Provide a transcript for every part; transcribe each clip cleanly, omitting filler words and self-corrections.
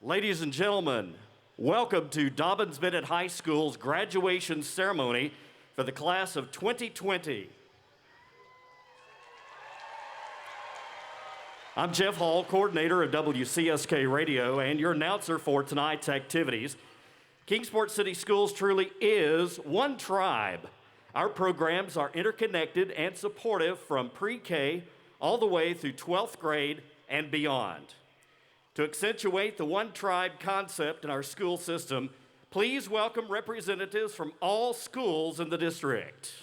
Ladies and gentlemen, welcome to Dobyns-Bennett High School's graduation ceremony for the class of 2020. I'm Jeff Hall, coordinator of WCSK Radio and your announcer for tonight's activities. Kingsport City Schools truly is one tribe. Our programs are interconnected and supportive from pre-K all the way through 12th grade and beyond. To accentuate the one tribe concept in our school system, please welcome representatives from all schools in the district.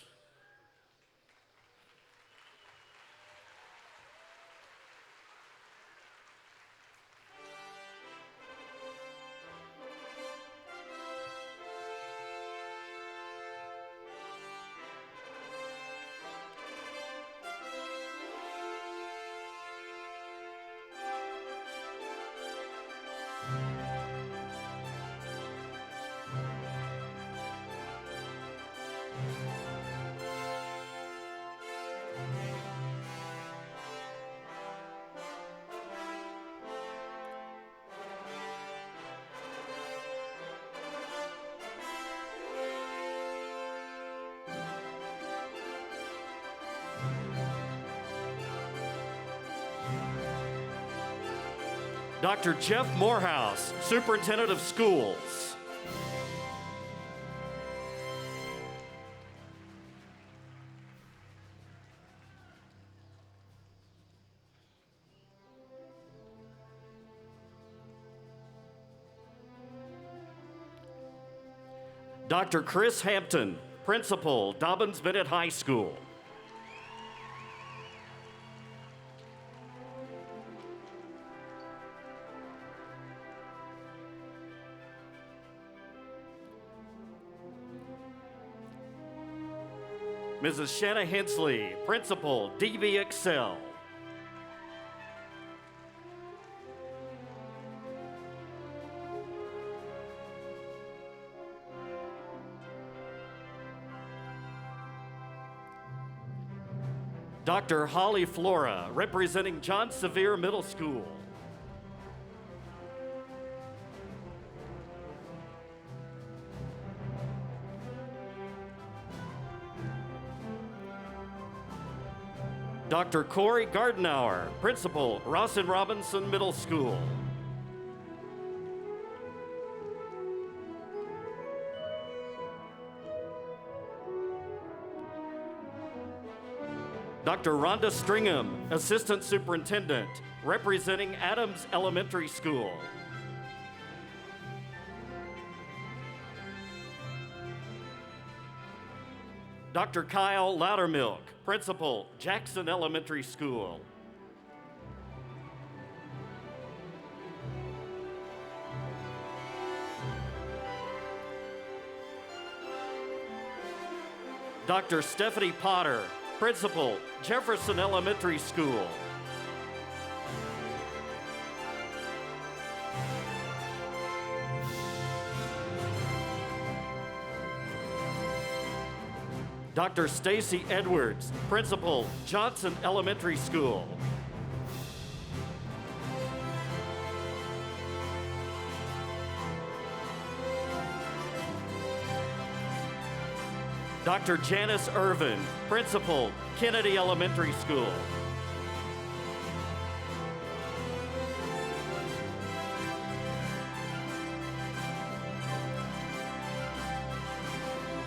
Dr. Jeff Morehouse, Superintendent of Schools. Dr. Chris Hampton, Principal, Dobyns-Bennett High School. Mrs. Shanna Hensley, Principal, DB Excel. Dr. Holly Flora, representing John Sevier Middle School. Dr. Corey Gardenauer, Principal, Ross and Robinson Middle School. Dr. Rhonda Stringham, Assistant Superintendent, representing Adams Elementary School. Dr. Kyle Loudermilk, Principal, Jackson Elementary School. Dr. Stephanie Potter, Principal, Jefferson Elementary School. Dr. Stacy Edwards, Principal, Johnson Elementary School. Dr. Janice Irvin, Principal, Kennedy Elementary School.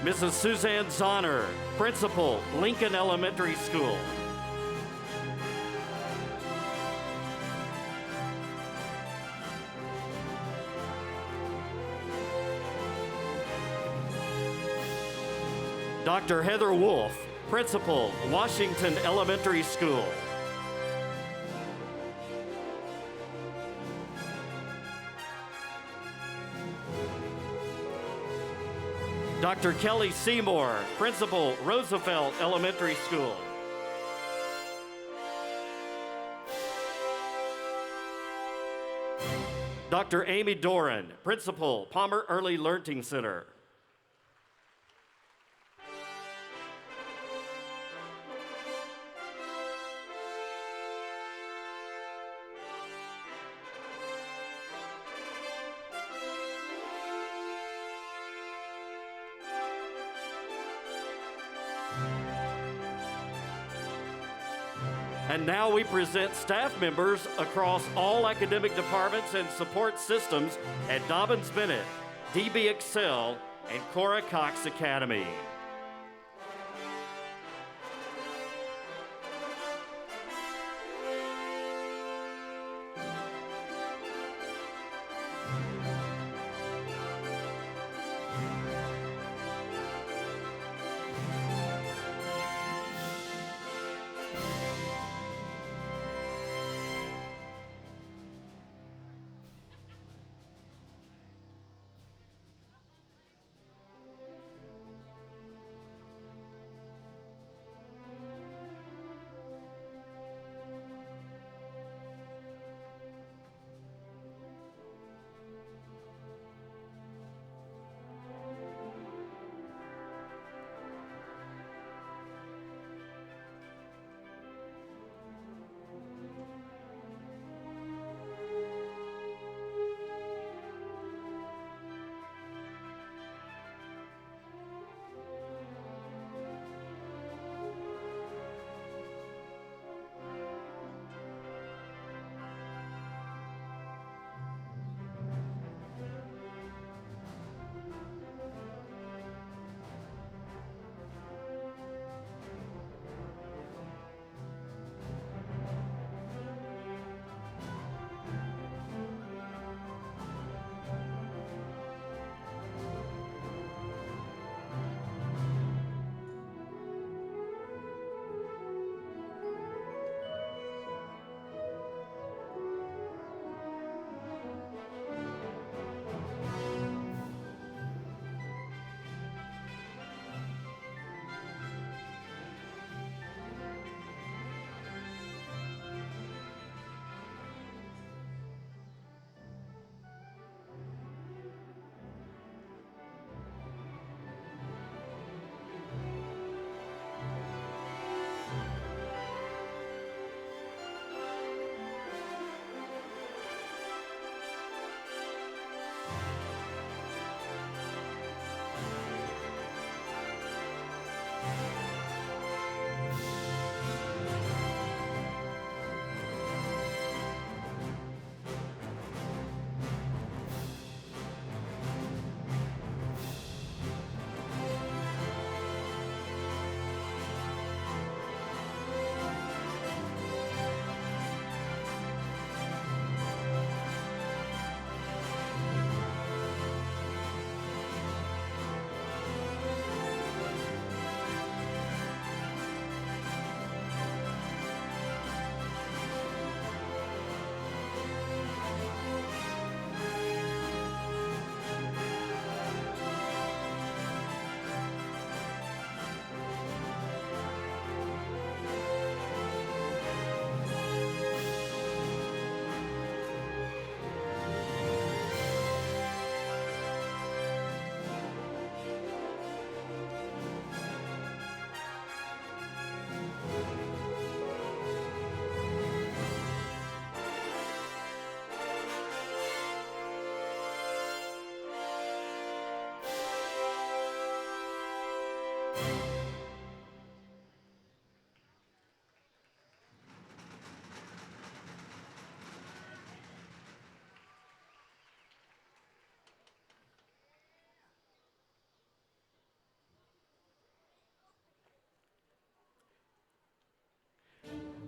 Mrs. Suzanne Zahner, Principal, Lincoln Elementary School. Dr. Heather Wolf, Principal, Washington Elementary School. Dr. Kelly Seymour, Principal, Roosevelt Elementary School. Dr. Amy Doran, Principal, Palmer Early Learning Center. And now we present staff members across all academic departments and support systems at Dobyns-Bennett, DB Excel, and Cora Cox Academy.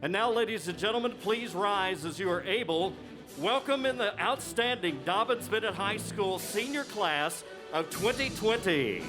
And now, ladies and gentlemen, please rise as you are able. Welcome in the outstanding Dobyns-Bennett High School senior class of 2020.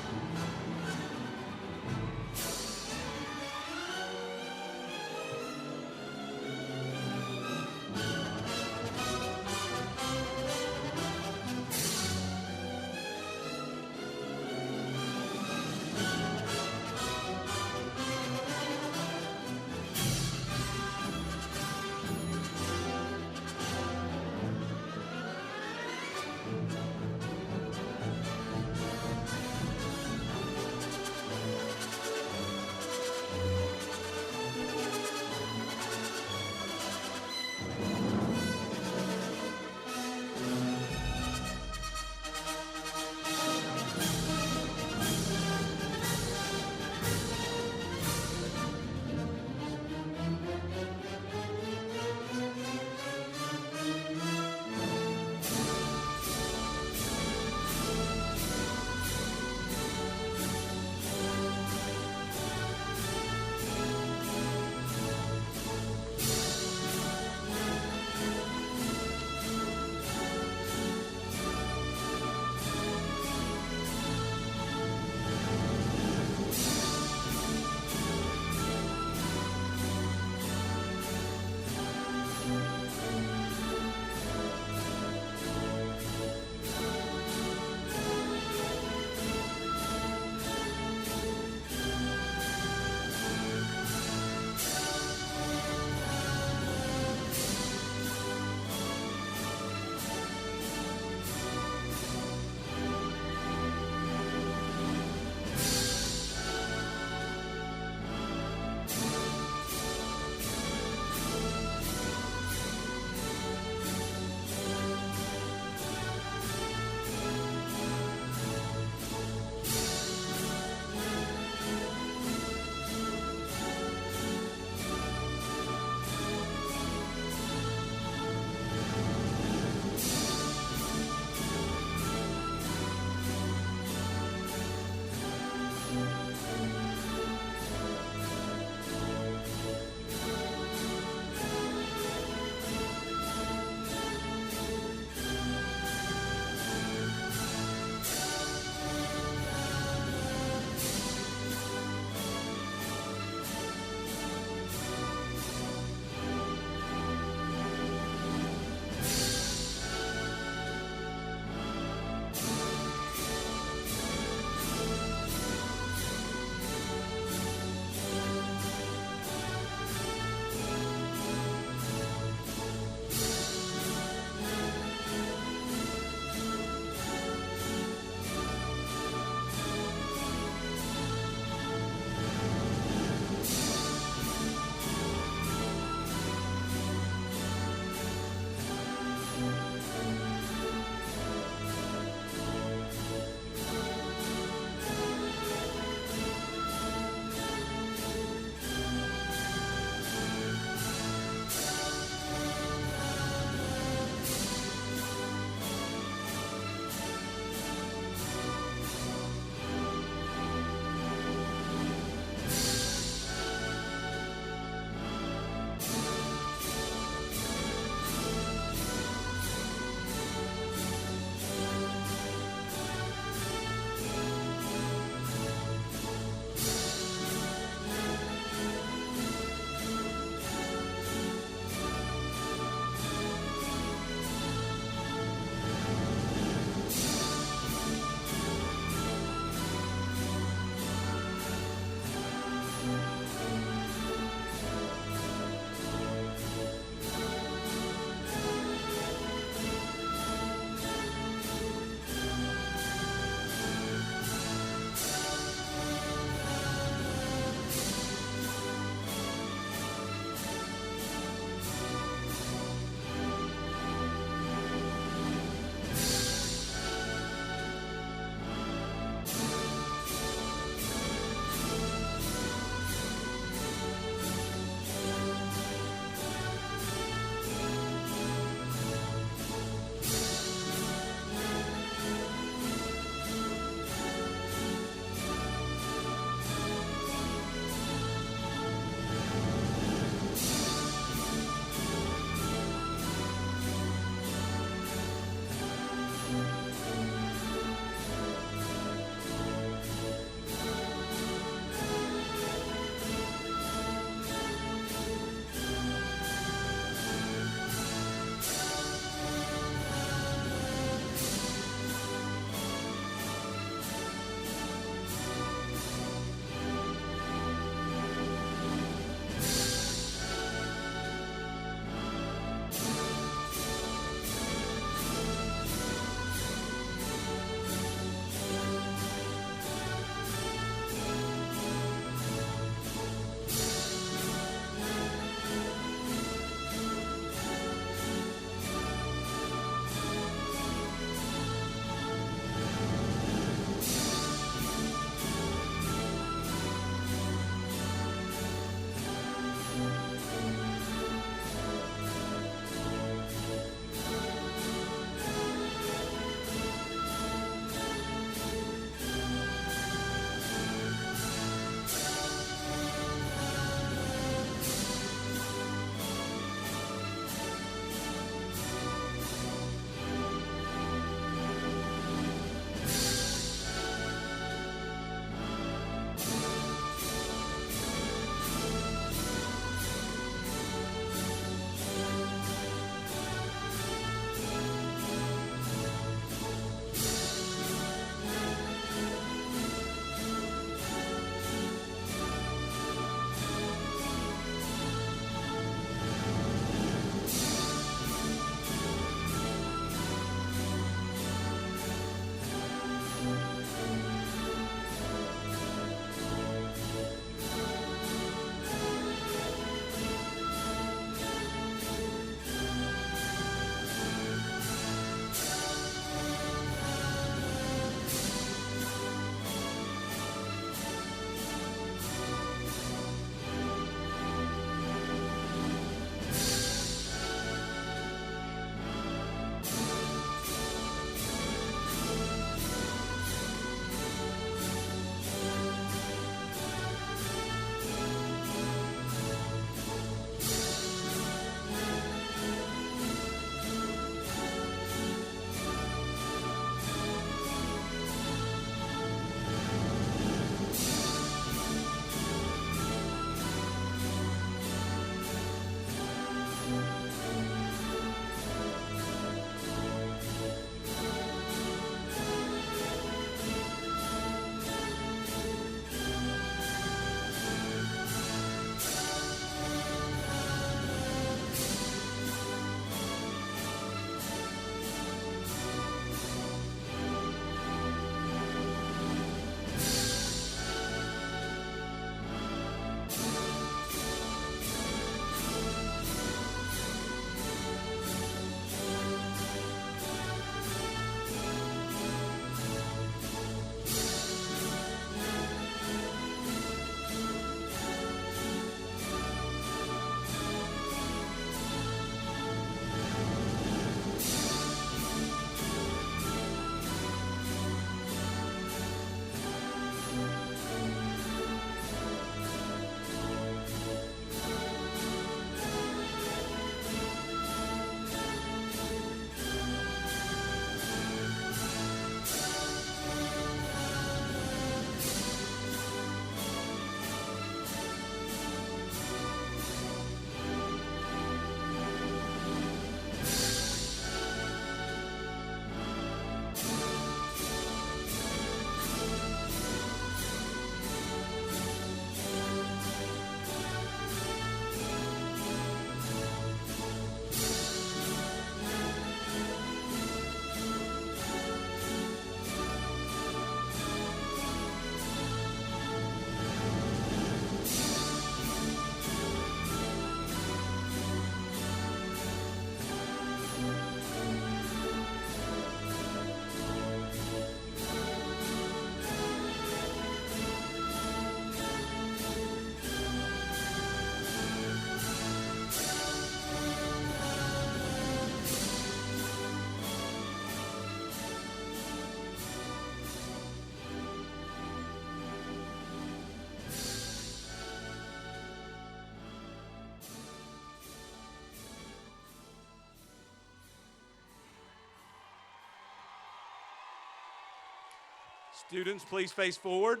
Students, please face forward.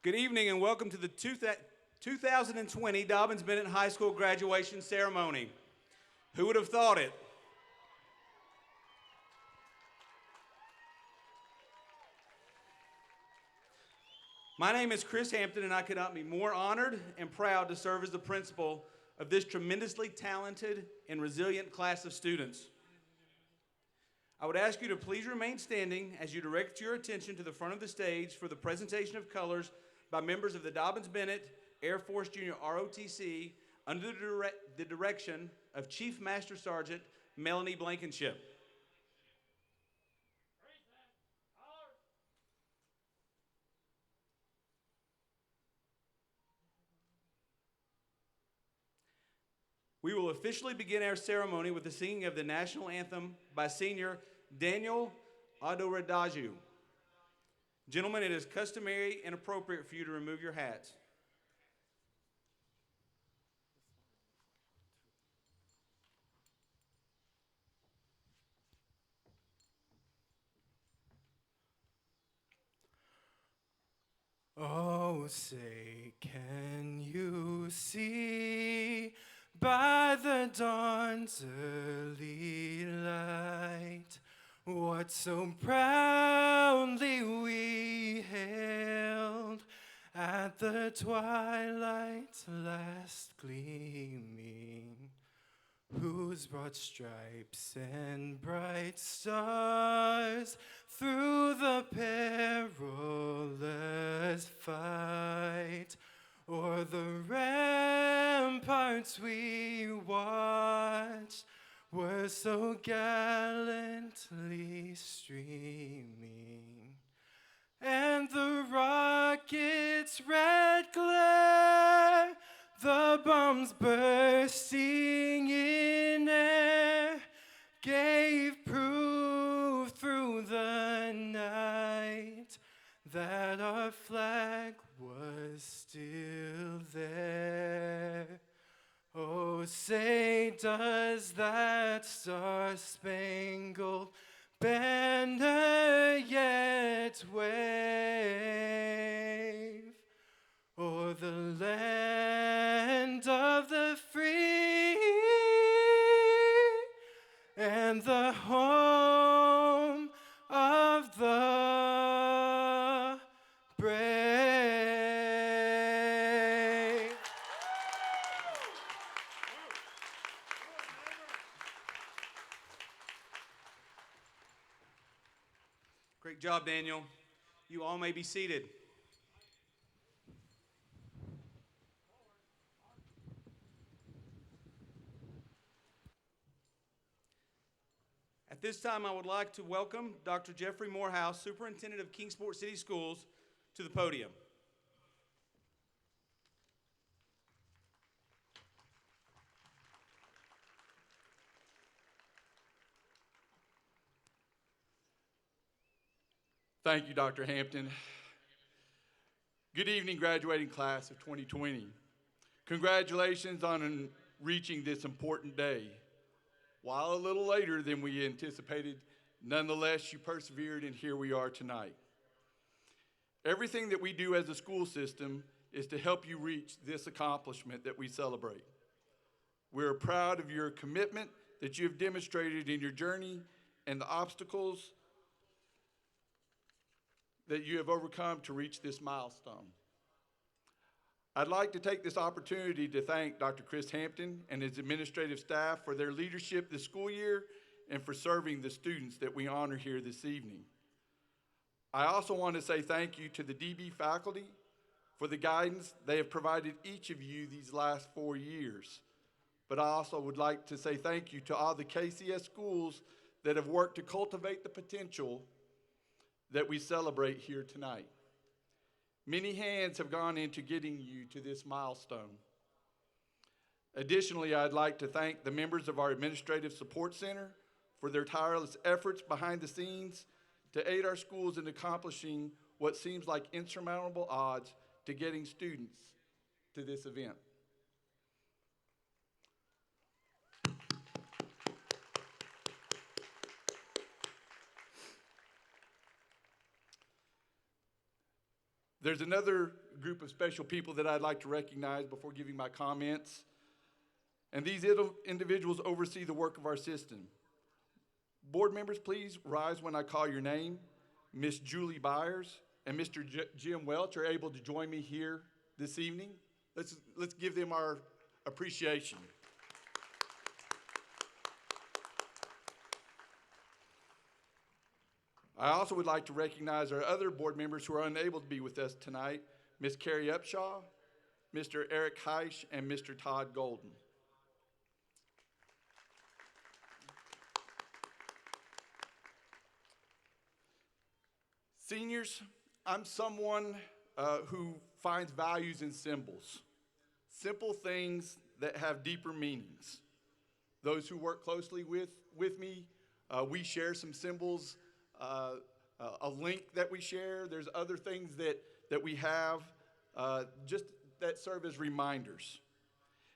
Good evening and welcome to the 2020 Dobyns-Bennett High School graduation ceremony. Who would have thought it? My name is Chris Hampton, and I could not be more honored and proud to serve as the principal of this tremendously talented and resilient class of students. I would ask you to please remain standing as you direct your attention to the front of the stage for the presentation of colors by members of the Dobyns-Bennett Air Force Junior ROTC under the direction of Chief Master Sergeant Melanie Blankenship. We will officially begin our ceremony with the singing of the national anthem by Senior Daniel Adoradaju. Gentlemen, it is customary and appropriate for you to remove your hats. Oh, say, can you see by the dawn's early light what so proudly we hailed at the twilight's last gleaming, whose broad stripes and bright stars through the perilous fight o'er the ramparts we watched were so gallantly streaming, and the rocket's red glare, the bombs bursting in air, gave proof through the night that our flag was still there. Oh, say, does that star-spangled banner yet wave o'er the land of the free and the home of the brave? Great job, Daniel. You all may be seated. At this time, I would like to welcome Dr. Jeffrey Morehouse, Superintendent of Kingsport City Schools, to the podium. Thank you, Dr. Hampton. Good evening, graduating class of 2020. Congratulations on reaching this important day. While a little later than we anticipated, nonetheless, you persevered, and here we are tonight. Everything that we do as a school system is to help you reach this accomplishment that we celebrate. We're proud of your commitment that you have demonstrated in your journey and the obstacles that you have overcome to reach this milestone. I'd like to take this opportunity to thank Dr. Chris Hampton and his administrative staff for their leadership this school year and for serving the students that we honor here this evening. I also want to say thank you to the DB faculty for the guidance they have provided each of you these last 4 years. But I also would like to say thank you to all the KCS schools that have worked to cultivate the potential that we celebrate here tonight. Many hands have gone into getting you to this milestone. Additionally, I'd like to thank the members of our Administrative Support Center for their tireless efforts behind the scenes to aid our schools in accomplishing what seems like insurmountable odds to getting students to this event. There's another group of special people that I'd like to recognize before giving my comments. And these individuals oversee the work of our system. Board members, please rise when I call your name. Miss Julie Byers and Mr. Jim Welch are able to join me here this evening. Let's give them our appreciation. I also would like to recognize our other board members who are unable to be with us tonight, Ms. Carrie Upshaw, Mr. Eric Heisch, and Mr. Todd Golden. Seniors, I'm someone who finds values in symbols, simple things that have deeper meanings. Those who work closely with me, we share some symbols, a link that we share. There's other things that we have just that serve as reminders.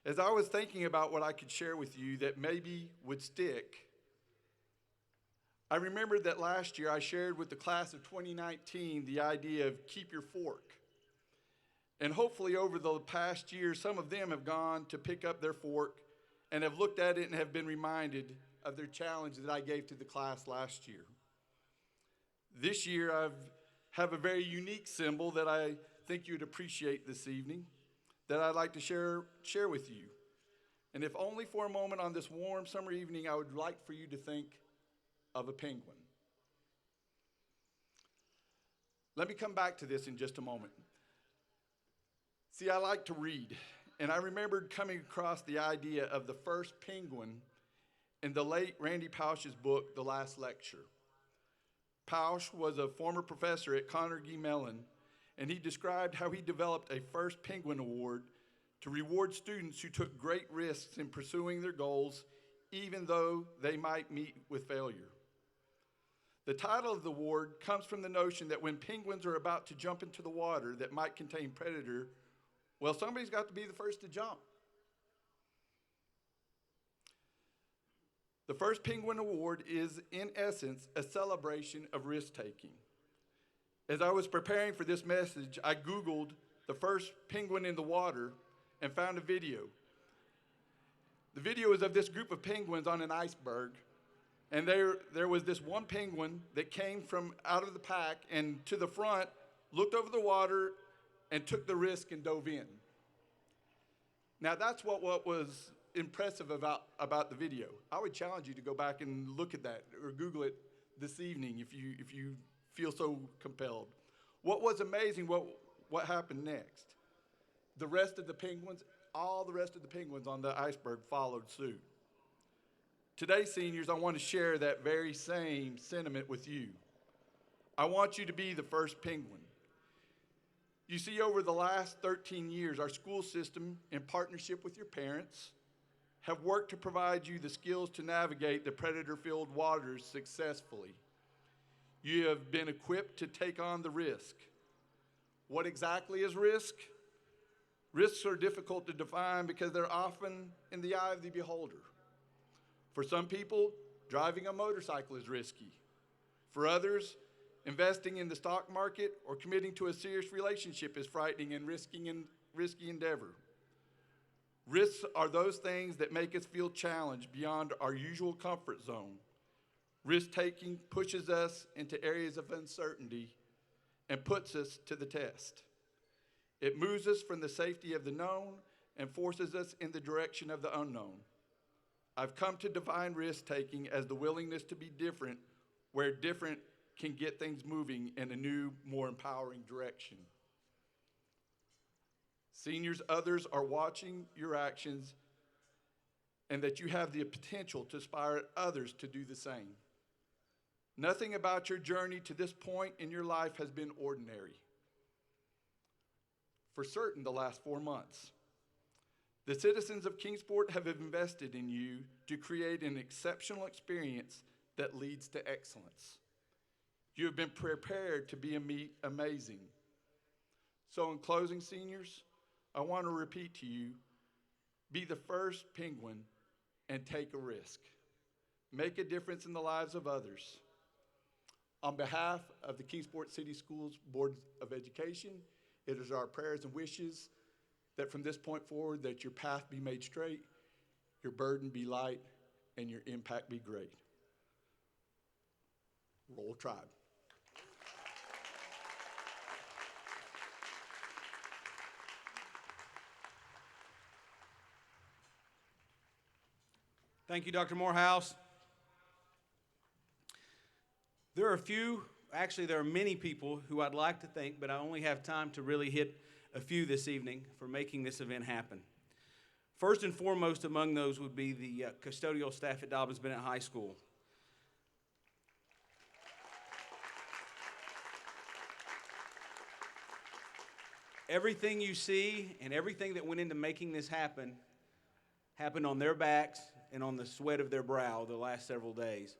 As I was thinking about what I could share with you that maybe would stick, I remembered that last year I shared with the class of 2019 the idea of keep your fork. And hopefully over the past year, some of them have gone to pick up their fork and have looked at it and have been reminded of their challenge that I gave to the class last year. This year I have a very unique symbol that I think you'd appreciate this evening that I'd like to share with you. And if only for a moment on this warm summer evening, I would like for you to think of a penguin. Let me come back to this in just a moment. See, I like to read, and I remembered coming across the idea of the first penguin in the late Randy Pausch's book, The Last Lecture. Pausch was a former professor at Carnegie Mellon, and he described how he developed a first penguin award to reward students who took great risks in pursuing their goals, even though they might meet with failure. The title of the award comes from the notion that when penguins are about to jump into the water that might contain predator, well, somebody's got to be the first to jump. The first Penguin Award is, in essence, a celebration of risk-taking. As I was preparing for this message, I Googled the first penguin in the water and found a video. The video is of this group of penguins on an iceberg, and there was this one penguin that came from out of the pack and to the front, looked over the water, and took the risk and dove in. Now that's what was impressive about the video. I would challenge you to go back and look at that or Google it this evening if you feel so compelled. What was amazing, what happened next? The rest of the penguins, all the rest of the penguins on the iceberg followed suit. Today, seniors, I want to share that very same sentiment with you. I want you to be the first penguin. You see, over the last 13 years, our school system, in partnership with your parents, have worked to provide you the skills to navigate the predator-filled waters successfully. You have been equipped to take on the risk. What exactly is risk? Risks are difficult to define because they're often in the eye of the beholder. For some people, driving a motorcycle is risky. For others, investing in the stock market or committing to a serious relationship is frightening and risky endeavor. Risks are those things that make us feel challenged beyond our usual comfort zone. Risk-taking pushes us into areas of uncertainty and puts us to the test. It moves us from the safety of the known and forces us in the direction of the unknown. I've come to define risk-taking as the willingness to be different, where different can get things moving in a new, more empowering direction. Seniors, others are watching your actions and that you have the potential to inspire others to do the same. Nothing about your journey to this point in your life has been ordinary. For certain, the last 4 months. The citizens of Kingsport have invested in you to create an exceptional experience that leads to excellence. You have been prepared to be amazing. So in closing, seniors, I want to repeat to you, be the first penguin and take a risk. Make a difference in the lives of others. On behalf of the Kingsport City Schools Board of Education, it is our prayers and wishes that from this point forward that your path be made straight, your burden be light, and your impact be great. Roll Tribe. Thank you, Dr. Morehouse. There are many people who I'd like to thank, but I only have time to really hit a few this evening for making this event happen. First and foremost among those would be the custodial staff at Dobyns-Bennett High School. Everything you see and everything that went into making this happen happened on their backs and on the sweat of their brow the last several days.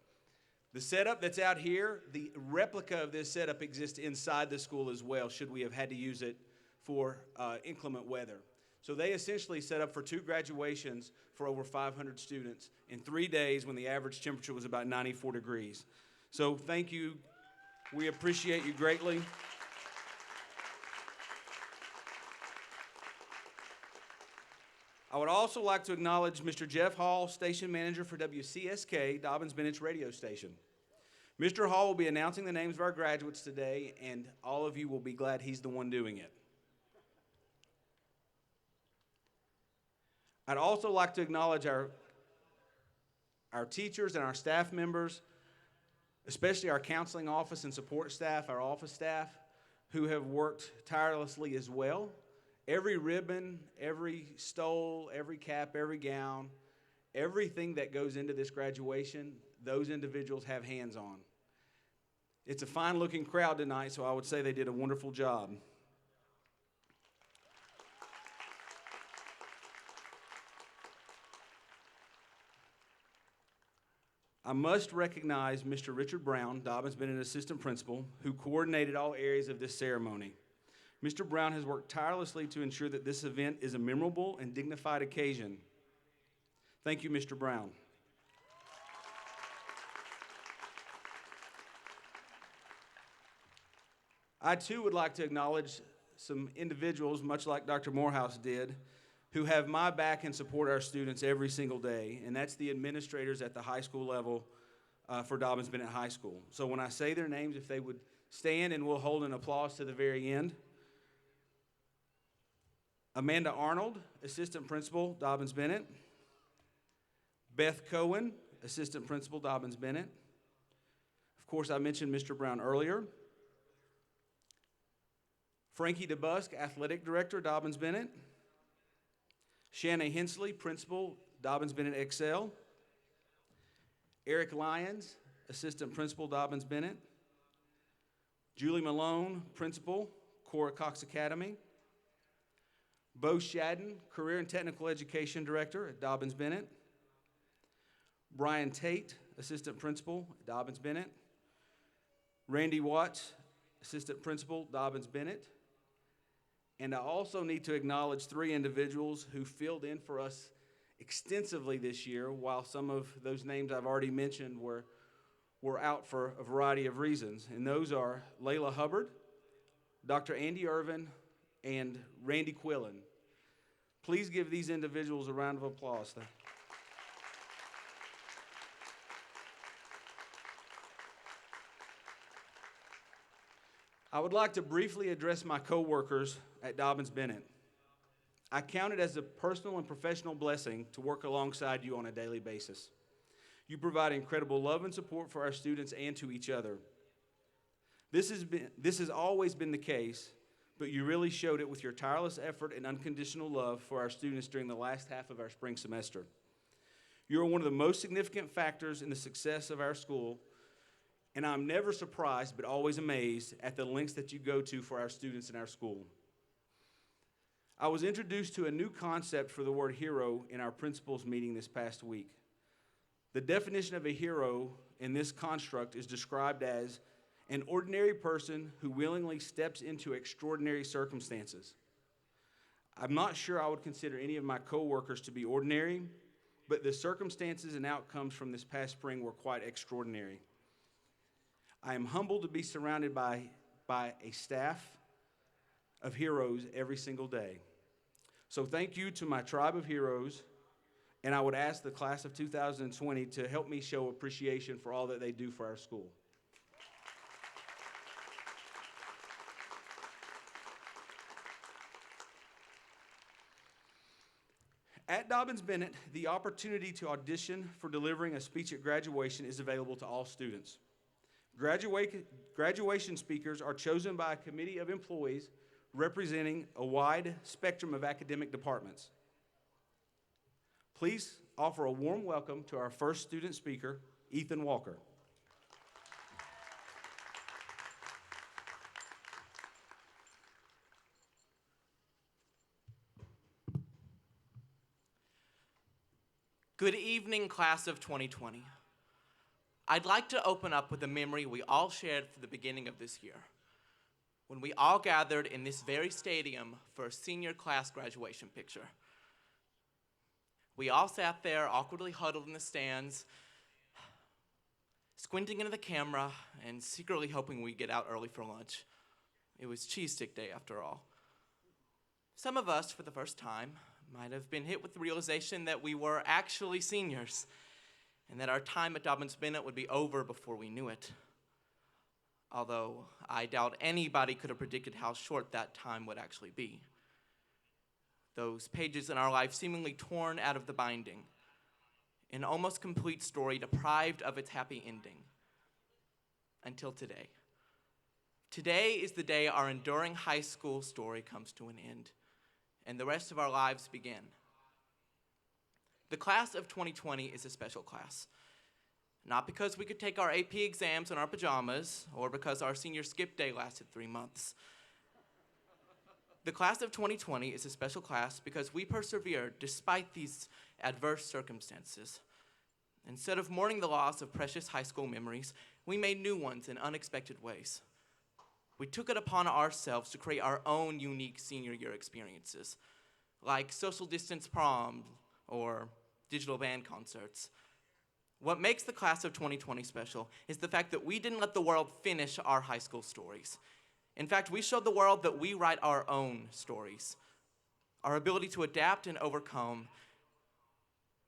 The setup that's out here, the replica of this setup exists inside the school as well, should we have had to use it for inclement weather. So they essentially set up for 2 graduations for over 500 students in 3 days when the average temperature was about 94 degrees. So thank you. We appreciate you greatly. I would also like to acknowledge Mr. Jeff Hall, Station Manager for WCSK, Dobyns-Bennett's radio station. Mr. Hall will be announcing the names of our graduates today, and all of you will be glad he's the one doing it. I'd also like to acknowledge our teachers and our staff members, especially our counseling office and support staff, our office staff, who have worked tirelessly as well. Every ribbon, every stole, every cap, every gown, everything that goes into this graduation, those individuals have hands on. It's a fine-looking crowd tonight, so I would say they did a wonderful job. I must recognize Mr. Richard Brown, Dobyns-Bennett Assistant Principal, who coordinated all areas of this ceremony. Mr. Brown has worked tirelessly to ensure that this event is a memorable and dignified occasion. Thank you, Mr. Brown. I, too, would like to acknowledge some individuals, much like Dr. Morehouse did, who have my back and support our students every single day, and that's the administrators at the high school level for Dobyns-Bennett High School. So when I say their names, if they would stand and we'll hold an applause to the very end. Amanda Arnold, Assistant Principal, Dobyns-Bennett. Beth Cohen, Assistant Principal, Dobyns-Bennett. Of course, I mentioned Mr. Brown earlier. Frankie DeBusk, Athletic Director, Dobyns-Bennett. Shanna Hensley, Principal, Dobyns-Bennett Excel. Eric Lyons, Assistant Principal, Dobyns-Bennett. Julie Malone, Principal, Cora Cox Academy. Bo Shadden, Career and Technical Education Director at Dobyns-Bennett. Brian Tate, Assistant Principal at Dobyns-Bennett. Randy Watts, Assistant Principal, Dobyns-Bennett. And I also need to acknowledge 3 individuals who filled in for us extensively this year, while some of those names I've already mentioned were out for a variety of reasons. And those are Layla Hubbard, Dr. Andy Irvin, and Randy Quillen. Please give these individuals a round of applause. I would like to briefly address my coworkers at Dobyns-Bennett. I count it as a personal and professional blessing to work alongside you on a daily basis. You provide incredible love and support for our students and to each other. This has always been the case, but you really showed it with your tireless effort and unconditional love for our students during the last half of our spring semester. You are one of the most significant factors in the success of our school, and I'm never surprised but always amazed at the lengths that you go to for our students in our school. I was introduced to a new concept for the word hero in our principals meeting this past week. The definition of a hero in this construct is described as an ordinary person who willingly steps into extraordinary circumstances. I'm not sure I would consider any of my coworkers to be ordinary, but the circumstances and outcomes from this past spring were quite extraordinary. I am humbled to be surrounded by a staff of heroes every single day. So thank you to my tribe of heroes, and I would ask the class of 2020 to help me show appreciation for all that they do for our school. At Dobyns-Bennett, the opportunity to audition for delivering a speech at graduation is available to all students. Graduation speakers are chosen by a committee of employees representing a wide spectrum of academic departments. Please offer a warm welcome to our first student speaker, Ethan Walker. Good evening, class of 2020. I'd like to open up with a memory we all shared for the beginning of this year, when we all gathered in this very stadium for a senior class graduation picture. We all sat there awkwardly huddled in the stands, squinting into the camera and secretly hoping we'd get out early for lunch. It was cheese stick day after all. Some of us, for the first time, might have been hit with the realization that we were actually seniors and that our time at Dobyns-Bennett would be over before we knew it. Although I doubt anybody could have predicted how short that time would actually be. Those pages in our life seemingly torn out of the binding, an almost complete story deprived of its happy ending. Until today. Today is the day our enduring high school story comes to an end, and the rest of our lives begin. The class of 2020 is a special class. Not because we could take our AP exams in our pajamas, or because our senior skip day lasted 3 months. The class of 2020 is a special class because we persevered despite these adverse circumstances. Instead of mourning the loss of precious high school memories, we made new ones in unexpected ways. We took it upon ourselves to create our own unique senior year experiences, like social distance prom or digital band concerts. What makes the class of 2020 special is the fact that we didn't let the world finish our high school stories. In fact, we showed the world that we write our own stories. Our ability to adapt and overcome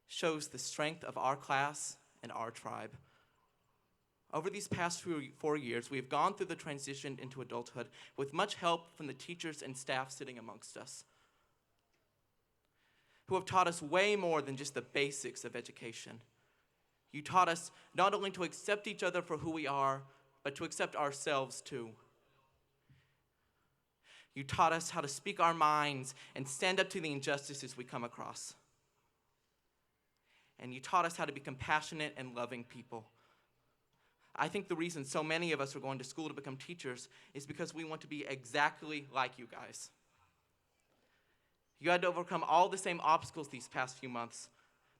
shows the strength of our class and our tribe. Over these past 4 years, we have gone through the transition into adulthood with much help from the teachers and staff sitting amongst us, who have taught us way more than just the basics of education. You taught us not only to accept each other for who we are, but to accept ourselves too. You taught us how to speak our minds and stand up to the injustices we come across. And you taught us how to be compassionate and loving people. I think the reason so many of us are going to school to become teachers is because we want to be exactly like you guys. You had to overcome all the same obstacles these past few months,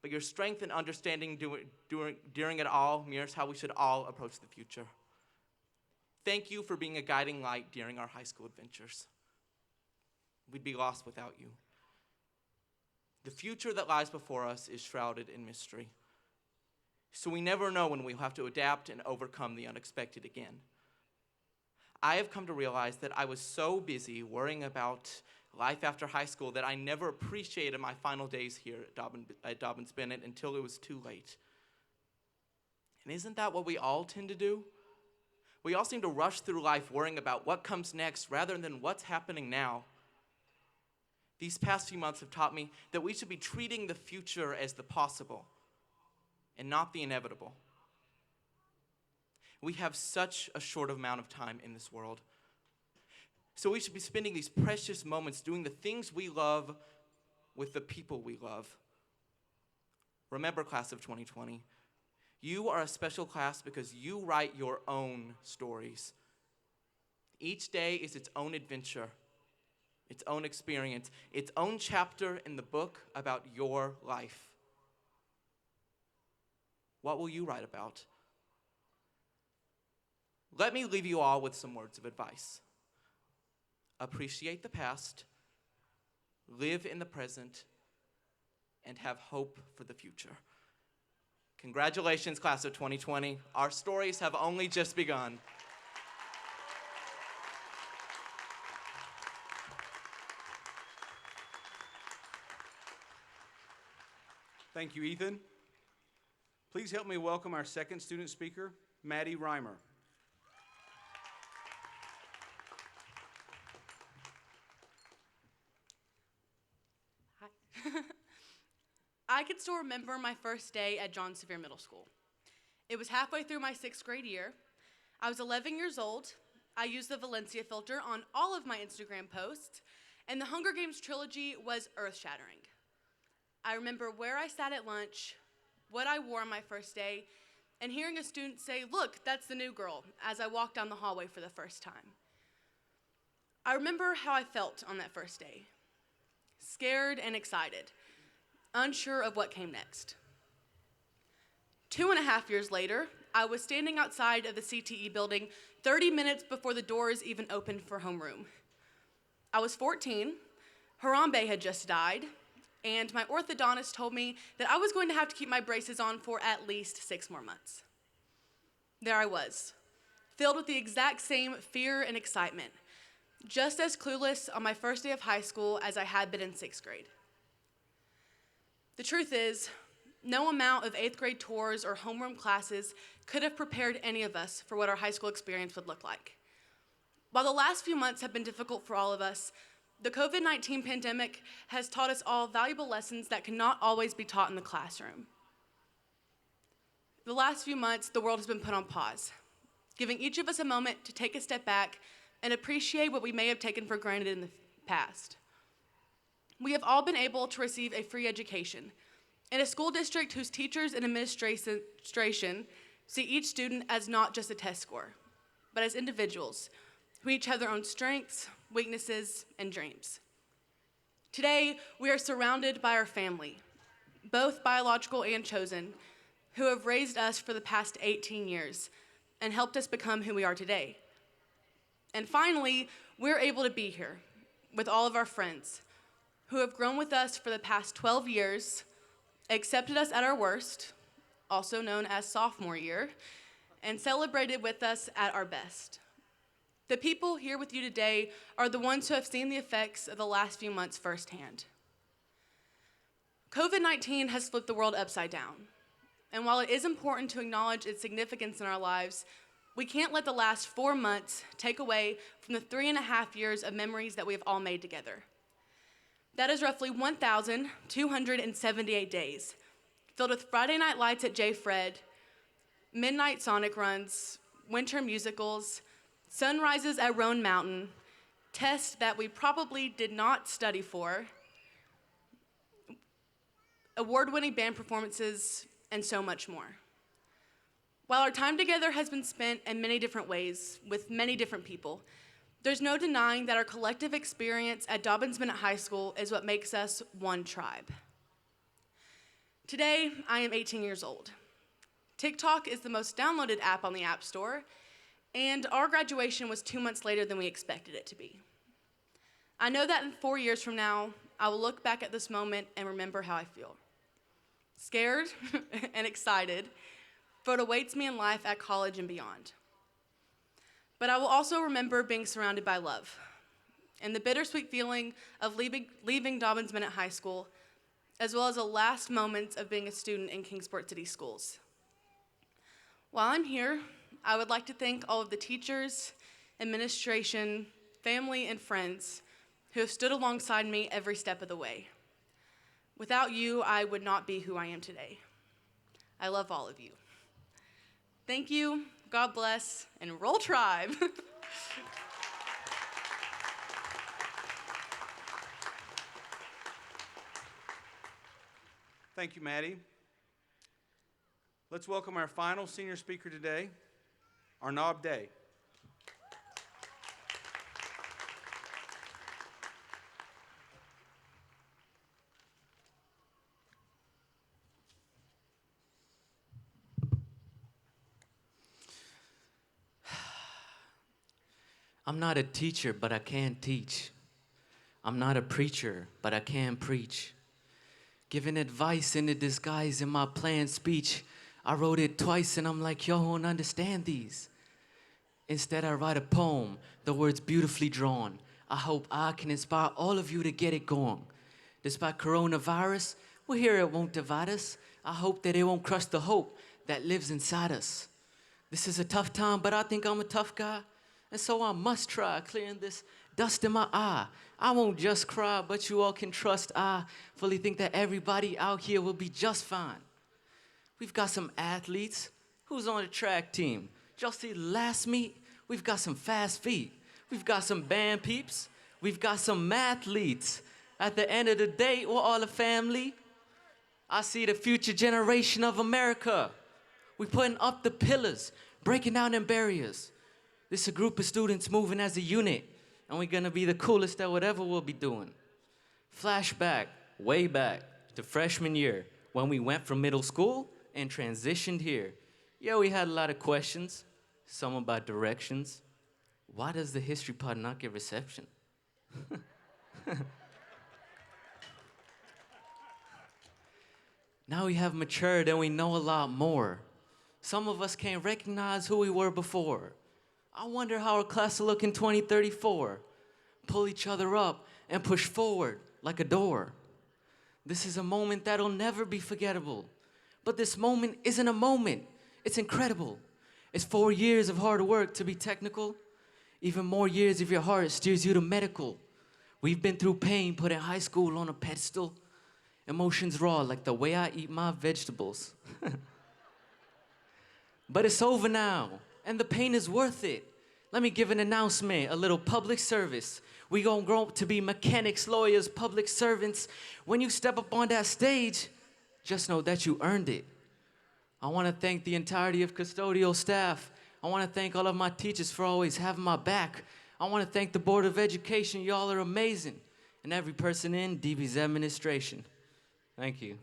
but your strength and understanding during it all mirrors how we should all approach the future. Thank you for being a guiding light during our high school adventures. We'd be lost without you. The future that lies before us is shrouded in mystery. So we never know when we'll have to adapt and overcome the unexpected again. I have come to realize that I was so busy worrying about life after high school that I never appreciated my final days here at Dobyns-Bennett until it was too late. And isn't that what we all tend to do? We all seem to rush through life worrying about what comes next rather than what's happening now. These past few months have taught me that we should be treating the future as the possible and not the inevitable. We have such a short amount of time in this world. So we should be spending these precious moments doing the things we love with the people we love. Remember, class of 2020, you are a special class because you write your own stories. Each day is its own adventure, its own experience, its own chapter in the book about your life. What will you write about? Let me leave you all with some words of advice. Appreciate the past, live in the present, and have hope for the future. Congratulations, class of 2020. Our stories have only just begun. Thank you, Ethan. Please help me welcome our second student speaker, Maddie Reimer. Hi. I can still remember my first day at John Sevier Middle School. It was halfway through my 6th grade year. I was 11 years old. I used the Valencia filter on all of my Instagram posts, and the Hunger Games trilogy was earth-shattering. I remember where I sat at lunch, what I wore on my first day, and hearing a student say, "Look, that's the new girl," as I walked down the hallway for the first time. I remember how I felt on that first day. Scared and excited, unsure of what came next. 2.5 years later, I was standing outside of the CTE building 30 minutes before the doors even opened for homeroom. I was 14, Harambe had just died, and my orthodontist told me that I was going to have to keep my braces on for at least 6 more months. There I was, filled with the exact same fear and excitement, just as clueless on my first day of high school as I had been in 6th grade. The truth is, no amount of 8th grade tours or homeroom classes could have prepared any of us for what our high school experience would look like. While the last few months have been difficult for all of us, the COVID-19 pandemic has taught us all valuable lessons that cannot always be taught in the classroom. The last few months, the world has been put on pause, giving each of us a moment to take a step back and appreciate what we may have taken for granted in the past. We have all been able to receive a free education in a school district whose teachers and administration see each student as not just a test score, but as individuals who each have their own strengths, weaknesses, and dreams. Today, we are surrounded by our family, both biological and chosen, who have raised us for the past 18 years and helped us become who we are today. And finally, we're able to be here with all of our friends who have grown with us for the past 12 years, accepted us at our worst, also known as sophomore year, and celebrated with us at our best. The people here with you today are the ones who have seen the effects of the last few months firsthand. COVID-19 has flipped the world upside down, and while it is important to acknowledge its significance in our lives, we can't let the last 4 months take away from the 3.5 years of memories that we have all made together. That is roughly 1,278 days, filled with Friday night lights at J. Fred, midnight Sonic runs, winter musicals, sunrises at Roan Mountain, tests that we probably did not study for, award-winning band performances, and so much more. While our time together has been spent in many different ways with many different people, there's no denying that our collective experience at Dobyns-Bennett High School is what makes us one tribe. Today, I am 18 years old. TikTok is the most downloaded app on the App Store, and our graduation was 2 months later than we expected it to be. I know that in 4 years from now, I will look back at this moment and remember how I feel. Scared and excited for what awaits me in life at college and beyond. But I will also remember being surrounded by love and the bittersweet feeling of leaving Dobyns-Bennett High School, as well as the last moments of being a student in Kingsport City Schools. While I'm here, I would like to thank all of the teachers, administration, family, and friends who have stood alongside me every step of the way. Without you, I would not be who I am today. I love all of you. Thank you, God bless, and roll Tribe. Thank you, Maddie. Let's welcome our final senior speaker today, Arnab Day. I'm not a teacher, but I can teach. I'm not a preacher, but I can preach. Giving advice in a disguise in my planned speech. I wrote it twice and I'm like, y'all won't understand these. Instead, I write a poem, the words beautifully drawn. I hope I can inspire all of you to get it going. Despite coronavirus, we're here, it won't divide us. I hope that it won't crush the hope that lives inside us. This is a tough time, but I think I'm a tough guy. And so I must try clearing this dust in my eye. I won't just cry, but you all can trust I fully think that everybody out here will be just fine. We've got some athletes. Who's on the track team? Just see last meet, we've got some fast feet. We've got some band peeps. We've got some mathletes. At the end of the day, we're all a family. I see the future generation of America. We're putting up the pillars, breaking down them barriers. This is a group of students moving as a unit, and we're gonna be the coolest at whatever we'll be doing. Flashback, way back to freshman year, when we went from middle school and transitioned here. Yeah, we had a lot of questions, some about directions. Why does the history pod not get reception? Now we have matured and we know a lot more. Some of us can't recognize who we were before. I wonder how our class will look in 2034. Pull each other up and push forward like a door. This is a moment that'll never be forgettable. But this moment isn't a moment. It's incredible. It's 4 years of hard work to be technical. Even more years if your heart steers you to medical. We've been through pain, putting high school on a pedestal. Emotions raw like the way I eat my vegetables. But it's over now, and the pain is worth it. Let me give an announcement, a little public service. We gonna grow up to be mechanics, lawyers, public servants. When you step up on that stage, just know that you earned it. I wanna thank the entirety of custodial staff. I wanna thank all of my teachers for always having my back. I wanna thank the Board of Education, y'all are amazing. And every person in DB's administration. Thank you.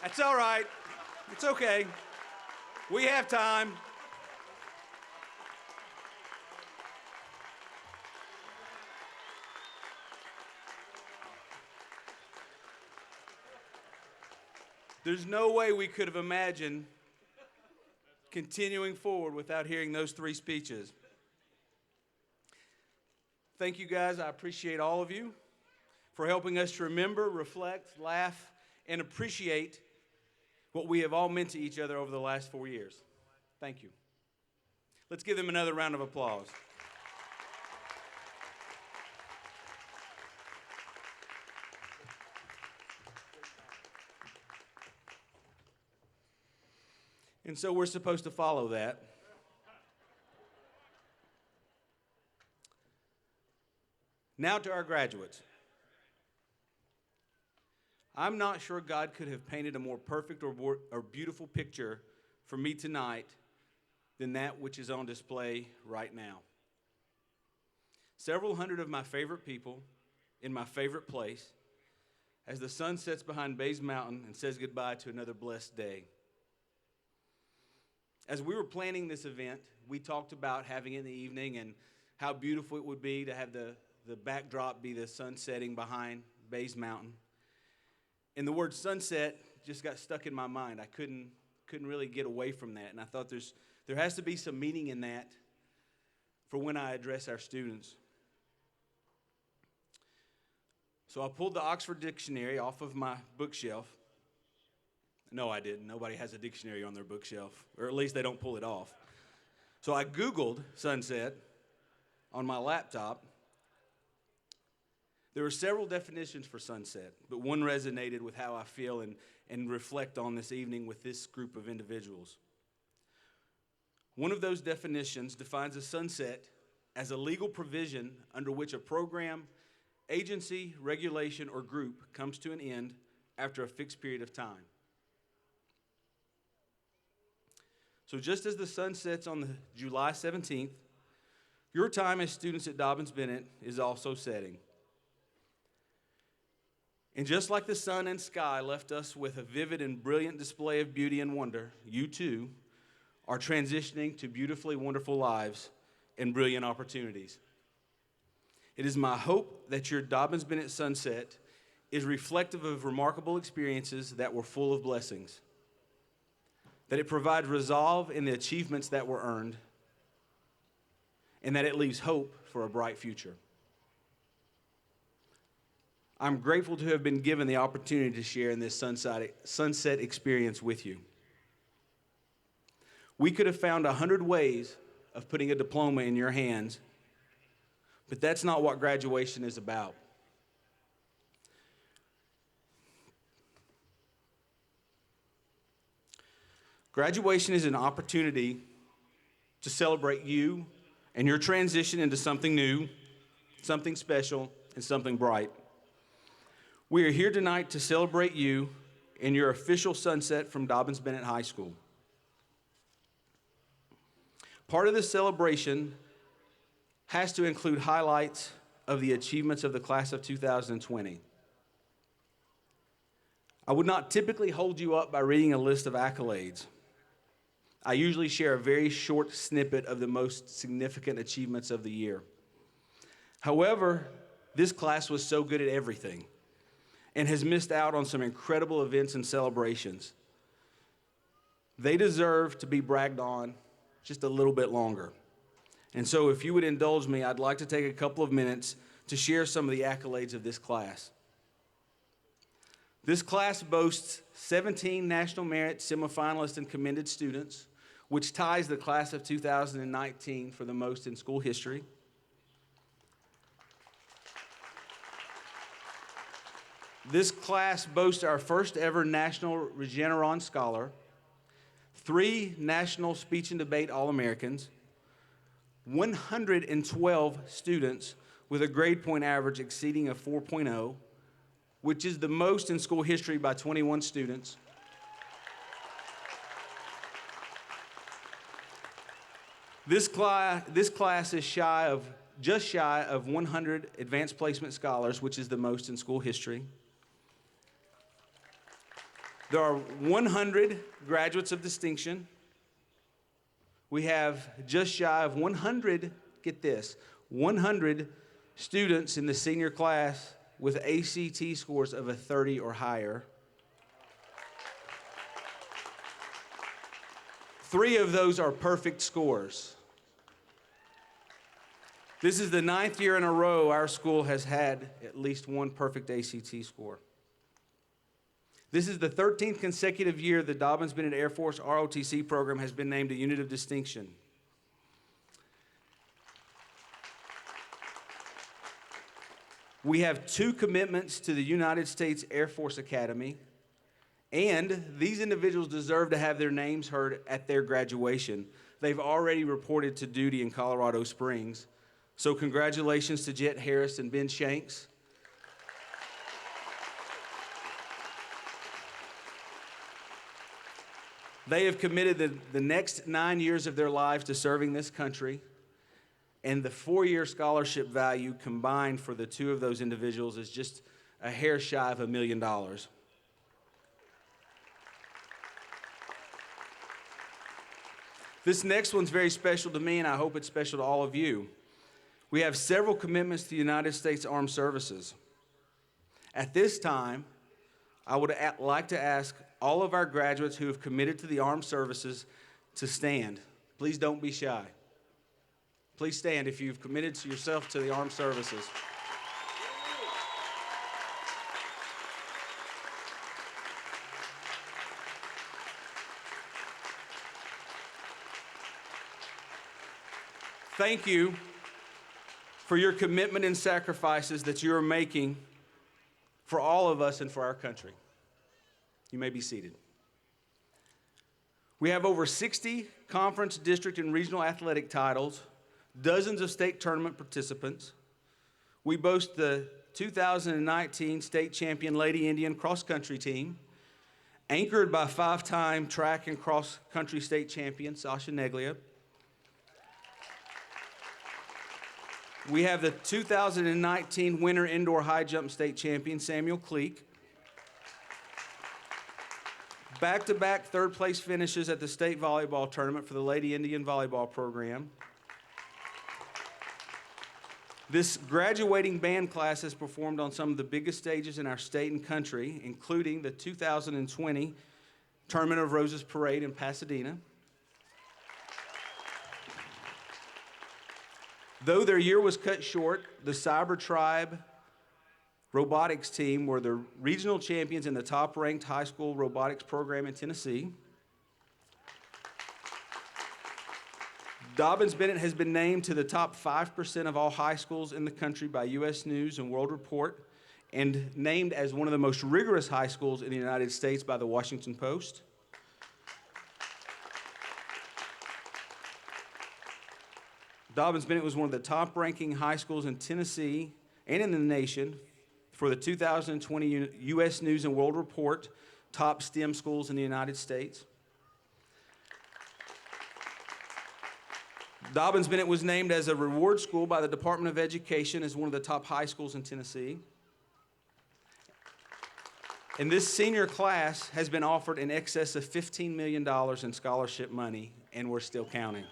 That's all right. It's okay. We have time. There's no way we could have imagined continuing forward without hearing those three speeches. Thank you guys. I appreciate all of you for helping us to remember, reflect, laugh, and appreciate what we have all meant to each other over the last 4 years. Thank you. Let's give them another round of applause. And so we're supposed to follow that. Now to our graduates. I'm not sure God could have painted a more perfect or beautiful picture for me tonight than that which is on display right now. Several hundred of my favorite people in my favorite place as the sun sets behind Bays Mountain and says goodbye to another blessed day. As we were planning this event, we talked about having it in the evening and how beautiful it would be to have the backdrop be the sun setting behind Bays Mountain. And the word sunset just got stuck in my mind. I couldn't really get away from that. And I thought there has to be some meaning in that for when I address our students. So I pulled the Oxford Dictionary off of my bookshelf. No, I didn't. Nobody has a dictionary on their bookshelf, or at least they don't pull it off. So I Googled sunset on my laptop. There were several definitions for sunset, but one resonated with how I feel and reflect on this evening with this group of individuals. One of those definitions defines a sunset as a legal provision under which a program, agency, regulation, or group comes to an end after a fixed period of time. So just as the sun sets on the July 17th, your time as students at Dobyns-Bennett is also setting. And just like the sun and sky left us with a vivid and brilliant display of beauty and wonder, you too are transitioning to beautifully wonderful lives and brilliant opportunities. It is my hope that your Dobyns-Bennett sunset is reflective of remarkable experiences that were full of blessings, that it provides resolve in the achievements that were earned, and that it leaves hope for a bright future. I'm grateful to have been given the opportunity to share in this sunset experience with you. We could have found 100 ways of putting a diploma in your hands, but that's not what graduation is about. Graduation is an opportunity to celebrate you and your transition into something new, something special, and something bright. We are here tonight to celebrate you in your official sunset from Dobyns-Bennett High School. Part of this celebration has to include highlights of the achievements of the class of 2020. I would not typically hold you up by reading a list of accolades. I usually share a very short snippet of the most significant achievements of the year. However, this class was so good at everything and has missed out on some incredible events and celebrations. They deserve to be bragged on just a little bit longer. And so if you would indulge me, I'd like to take a couple of minutes to share some of the accolades of this class. This class boasts 17 National Merit semifinalists and commended students, which ties the class of 2019 for the most in school history. This class boasts our first ever National Regeneron Scholar, 3 National Speech and Debate All-Americans, 112 students with a grade point average exceeding a 4.0, which is the most in school history by 21 students. This class is just shy of 100 advanced placement scholars, which is the most in school history. There are 100 graduates of distinction. We have just shy of 100, get this, 100 students in the senior class with ACT scores of a 30 or higher. 3 of those are perfect scores. This is the 9th year in a row our school has had at least one perfect ACT score. This is the 13th consecutive year the Dobyns-Bennett Air Force ROTC program has been named a unit of distinction. We have 2 commitments to the United States Air Force Academy, and these individuals deserve to have their names heard at their graduation. They've already reported to duty in Colorado Springs, so congratulations to Jet Harris and Ben Shanks. They have committed the next 9 years of their lives to serving this country, and the 4-year scholarship value combined for the 2 of those individuals is just a hair shy of $1 million. This next one's very special to me, and I hope it's special to all of you. We have several commitments to the United States Armed Services. At this time, I would like to ask all of our graduates who have committed to the armed services to stand. Please don't be shy. Please stand if you've committed to yourself to the armed services. Thank you for your commitment and sacrifices that you are making for all of us and for our country. You may be seated. We have over 60 conference, district, and regional athletic titles, dozens of state tournament participants. We boast the 2019 state champion Lady Indian cross country team, anchored by 5-time track and cross country state champion Sasha Neglia. We have the 2019 winter indoor high jump state champion Samuel Cleek. Back-to-back third-place finishes at the state volleyball tournament for the Lady Indian volleyball program. This graduating band class has performed on some of the biggest stages in our state and country, including the 2020 Tournament of Roses Parade in Pasadena. Though their year was cut short, the Cyber Tribe robotics team were the regional champions in the top-ranked high school robotics program in Tennessee. Dobyns-Bennett has been named to the top 5% of all high schools in the country by U.S. News and World Report, and named as one of the most rigorous high schools in the United States by the Washington Post. Dobyns-Bennett was one of the top-ranking high schools in Tennessee and in the nation for the 2020 U.S. News and World Report top STEM schools in the United States. Dobyns-Bennett was named as a reward school by the Department of Education as one of the top high schools in Tennessee. And this senior class has been offered in excess of $15 million in scholarship money, and we're still counting.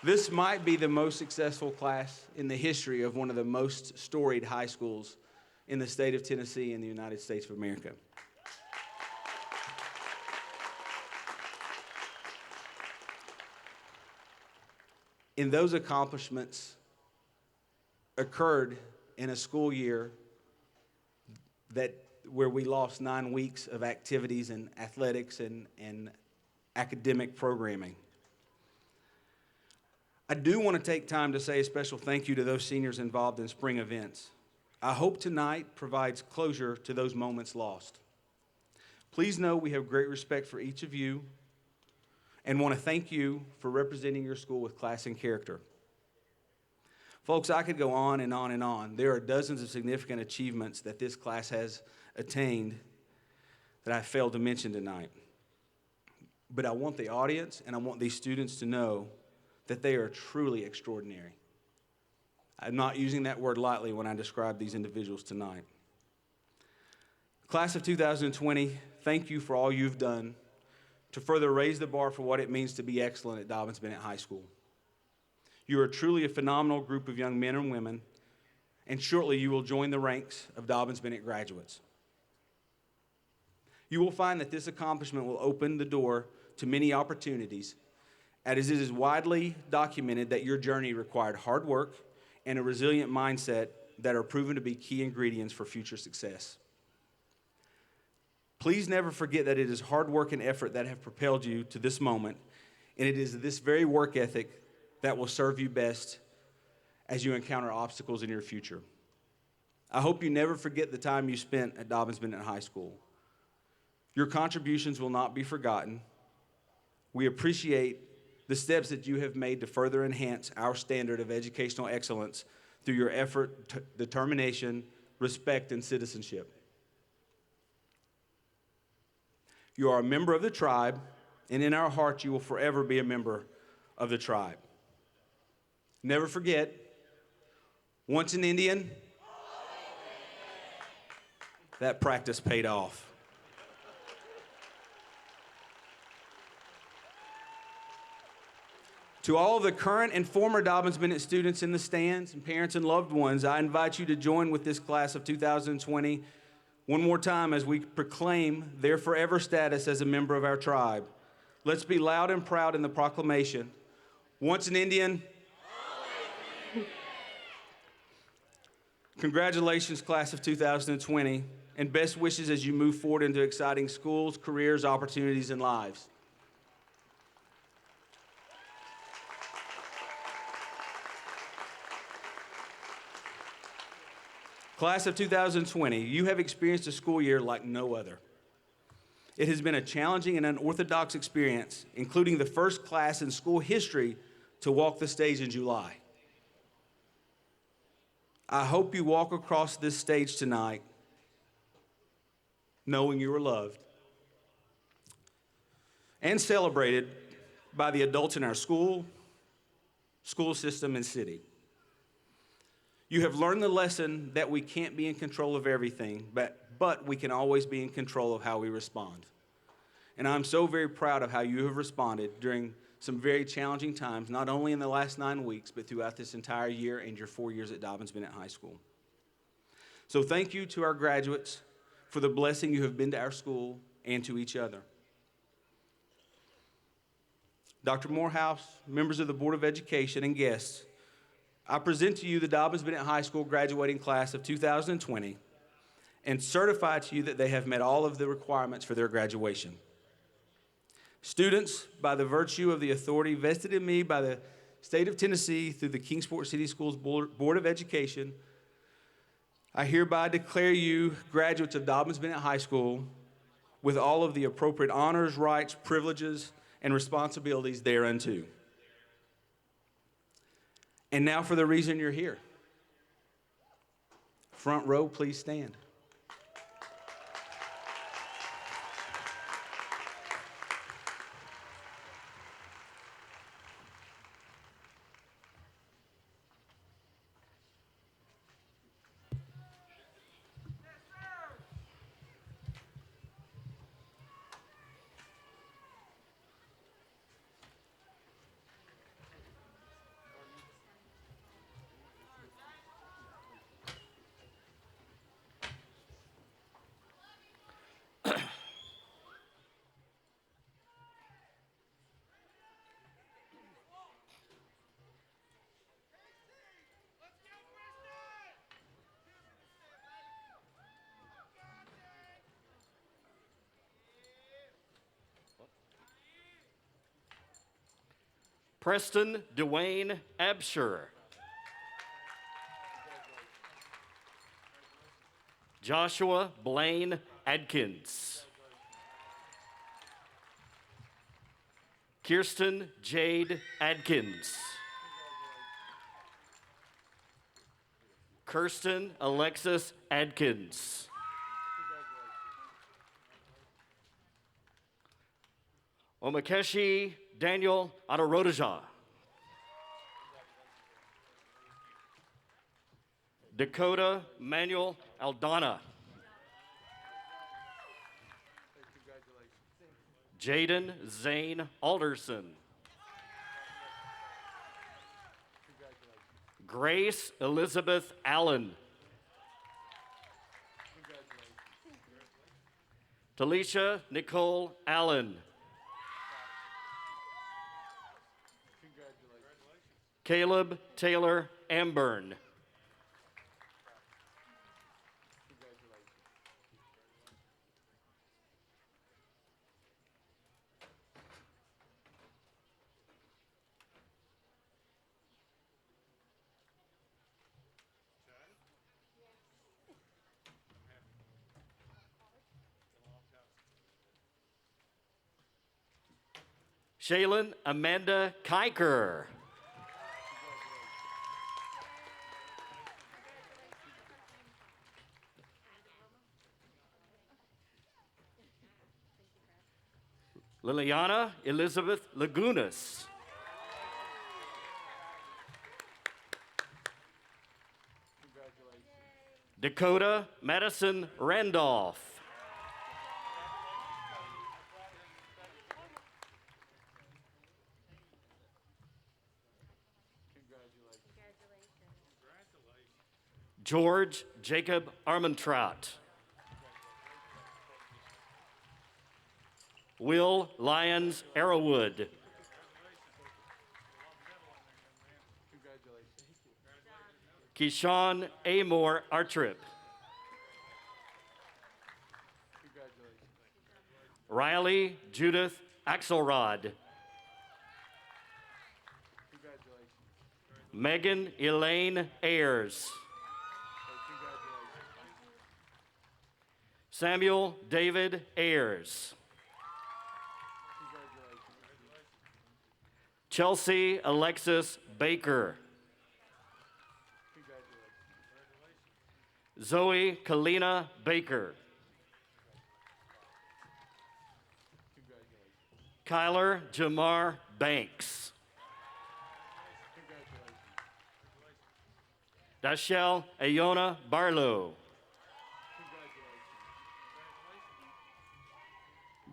This might be the most successful class in the history of one of the most storied high schools in the state of Tennessee in the United States of America. And those accomplishments occurred in a school year where we lost 9 weeks of activities in athletics and academic programming. I do want to take time to say a special thank you to those seniors involved in spring events. I hope tonight provides closure to those moments lost. Please know we have great respect for each of you and want to thank you for representing your school with class and character. Folks, I could go on and on and on. There are dozens of significant achievements that this class has attained that I failed to mention tonight. But I want the audience and I want these students to know that they are truly extraordinary. I'm not using that word lightly when I describe these individuals tonight. Class of 2020, thank you for all you've done to further raise the bar for what it means to be excellent at Dobyns-Bennett High School. You are truly a phenomenal group of young men and women, and shortly you will join the ranks of Dobyns-Bennett graduates. You will find that this accomplishment will open the door to many opportunities, as it is widely documented that your journey required hard work and a resilient mindset that are proven to be key ingredients for future success. Please never forget that it is hard work and effort that have propelled you to this moment, and it is this very work ethic that will serve you best as you encounter obstacles in your future. I hope you never forget the time you spent at Dobyns-Bennett High School. Your contributions will not be forgotten. We appreciate the steps that you have made to further enhance our standard of educational excellence through your effort, determination, respect, and citizenship. You are a member of the tribe, and in our hearts you will forever be a member of the tribe. Never forget, once an Indian, that practice paid off. To all of the current and former Dobyns-Bennett students in the stands and parents and loved ones, I invite you to join with this class of 2020 one more time as we proclaim their forever status as a member of our tribe. Let's be loud and proud in the proclamation. Once an Indian. Congratulations, class of 2020, and best wishes as you move forward into exciting schools, careers, opportunities, and lives. Class of 2020, you have experienced a school year like no other. It has been a challenging and unorthodox experience, including the first class in school history to walk the stage in July. I hope you walk across this stage tonight knowing you are loved and celebrated by the adults in our school system, and city. You have learned the lesson that we can't be in control of everything, but we can always be in control of how we respond. And I'm so very proud of how you have responded during some very challenging times, not only in the last 9 weeks, but throughout this entire year and your 4 years at Dobyns-Bennett High School. So thank you to our graduates for the blessing you have been to our school and to each other. Dr. Morehouse, members of the Board of Education, and guests, I present to you the Dobyns-Bennett High School graduating class of 2020 and certify to you that they have met all of the requirements for their graduation. Students, by the virtue of the authority vested in me by the state of Tennessee through the Kingsport City Schools Board of Education, I hereby declare you graduates of Dobyns-Bennett High School with all of the appropriate honors, rights, privileges, and responsibilities thereunto. And now for the reason you're here. Front row, please stand. Preston Dwayne Absher. Joshua Blaine Adkins. Kirsten Jade Adkins. Kirsten Alexis Adkins. Omakeshi Daniel Adorodaja. Dakota Manuel Aldana. Jaden Zane Alderson. Grace Elizabeth Allen. Talisha Nicole Allen. Caleb Taylor Amburn. Shaylin Amanda Kiker. Liliana Elizabeth Lagunas. Dakota Madison Randolph. George Jacob Armentrout. Will Lyons Arrowwood. Keyshawn Amore Artrip. Riley Judith Axelrod. Megan Elaine Ayers. Samuel David Ayers. Chelsea Alexis Baker. Zoe Kalina Baker. Kyler Jamar Banks. Dashelle Ayona Barlow.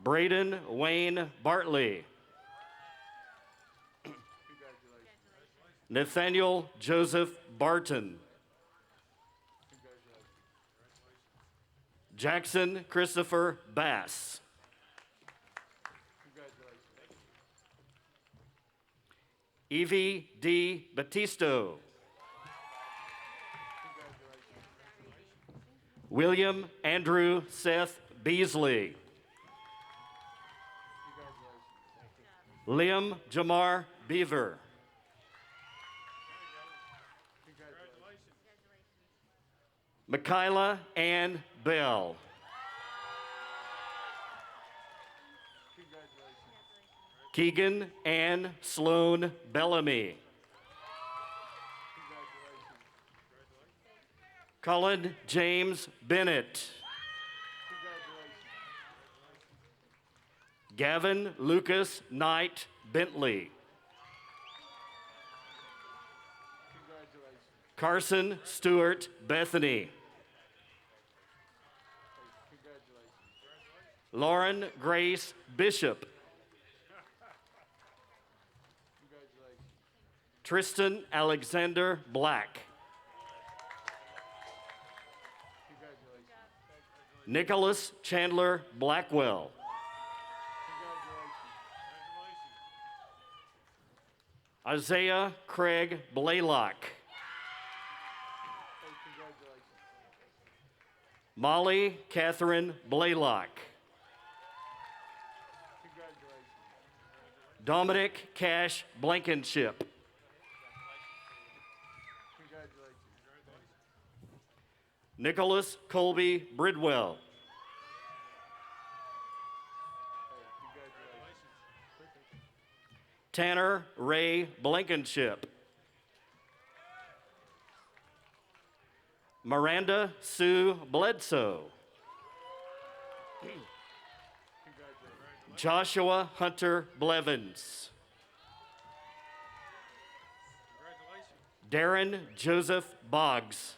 Braden Wayne Bartley. Nathaniel Joseph Barton. Jackson Christopher Bass. Evie D. Batisto. William Andrew Seth Beasley. Liam Jamar Beaver. Michaela Ann Bell. Keegan Ann Sloan Bellamy. Colin James Bennett. Gavin Lucas Knight Bentley. Carson Stewart Bethany. Lauren Grace Bishop. Tristan Alexander Black. Nicholas Chandler Blackwell. Isaiah Craig Blaylock. Molly Catherine Blaylock. Dominic Cash Blankenship. Nicholas Colby Bridwell. Tanner Ray Blankenship. Miranda Sue Bledsoe. Joshua Hunter Blevins. Darren Joseph Boggs.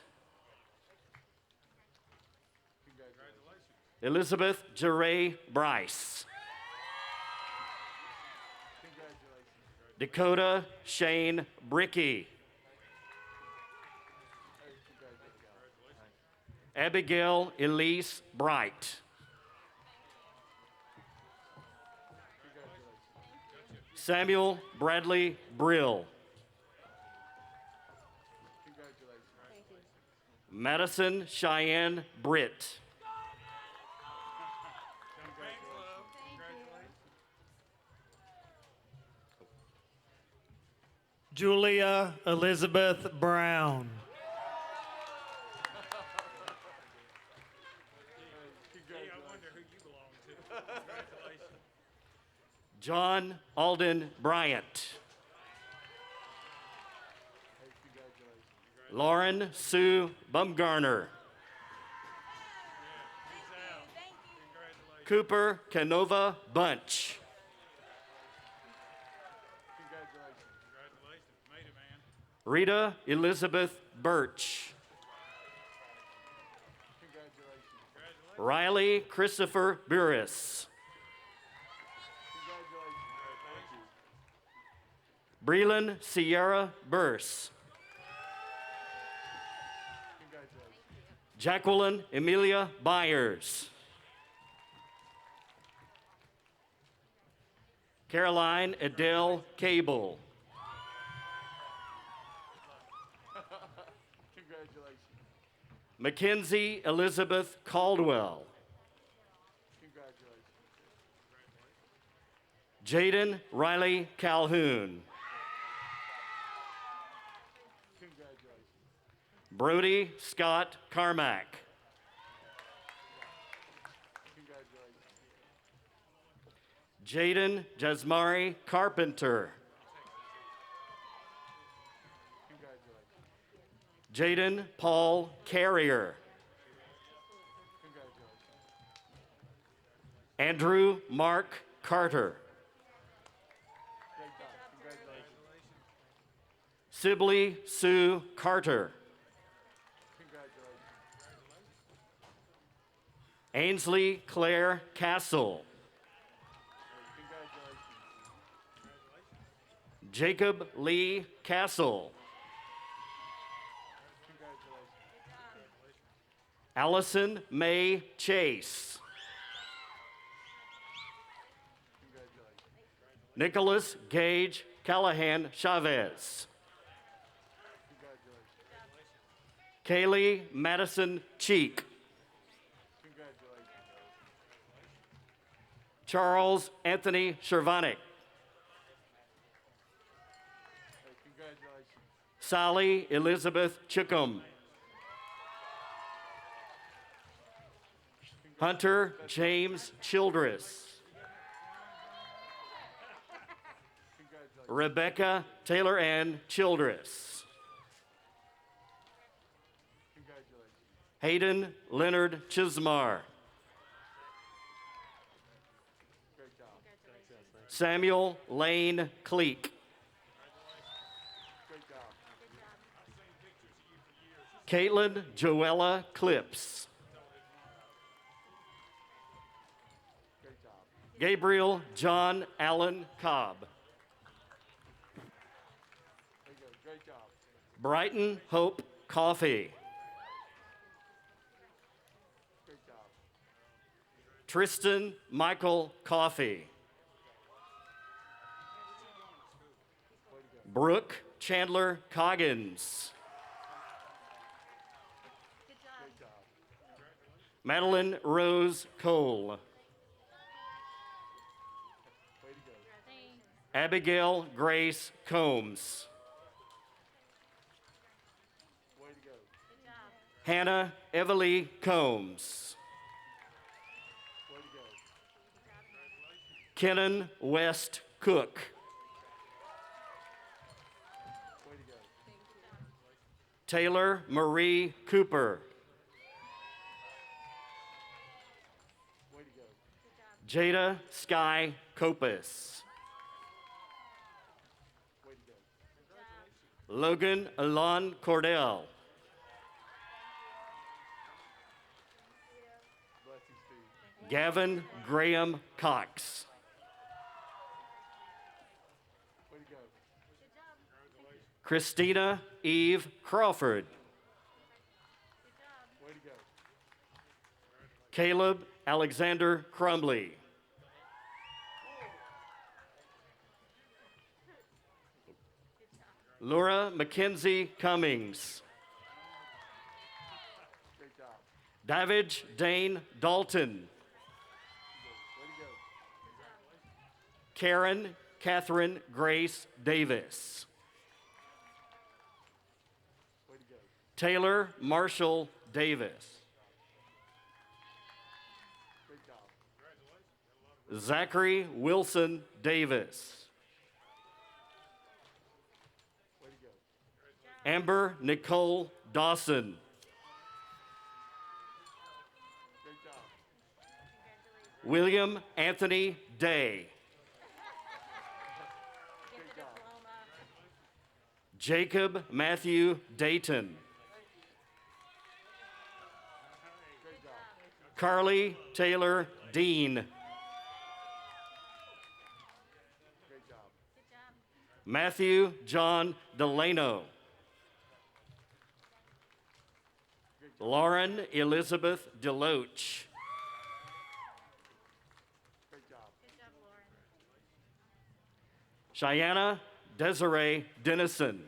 Elizabeth Jeray Bryce. Dakota Shane Bricky. Abigail Elise Bright. Samuel Bradley Brill. Madison Cheyenne Britt. Julia Elizabeth Brown. John Alden Bryant. Lauren Sue Bumgarner. Cooper Canova Bunch. Rita Elizabeth Birch. Riley Christopher Burris. Breland Sierra Burse. Jacqueline Emilia Byers. Caroline Adele Cable. Mackenzie Elizabeth Caldwell. Jaden Riley Calhoun. Brody Scott Carmack. Jaden Jasmari Carpenter. Jaden Paul Carrier. Andrew Mark Carter. Sibley Sue Carter. Ainsley Claire Castle. Jacob Lee Castle. Allison Mae Chase. Nicholas Gage Callahan Chavez. Kaylee Madison Cheek. Charles Anthony Shervanek. Sally Elizabeth Chickham. Hunter James Childress. Rebecca Taylor Ann Childress. Hayden Leonard Chismar. Samuel Lane Cleek. Caitlin Joella Clips. Gabriel John Allen Cobb. Brighton Hope Coffee. Tristan Michael Coffee. Brooke Chandler Coggins. Madeline Rose Cole. Abigail Grace Combs. Hannah Everly Combs. Kenan West Cook. Taylor Marie Cooper. Jada Sky Copus. Logan Alon Cordell. Gavin Graham Cox. Christina Eve Crawford. Caleb Alexander Crumley. Laura Mackenzie Cummings. Davidge Dane Dalton. Karen Catherine Grace Davis. Taylor Marshall Davis. Zachary Wilson Davis. Amber Nicole Dawson. William Anthony Day. Jacob Matthew Dayton. Carly Taylor Dean. Matthew John Delano. Lauren Elizabeth Deloach. Cheyenne Desiree Dennison.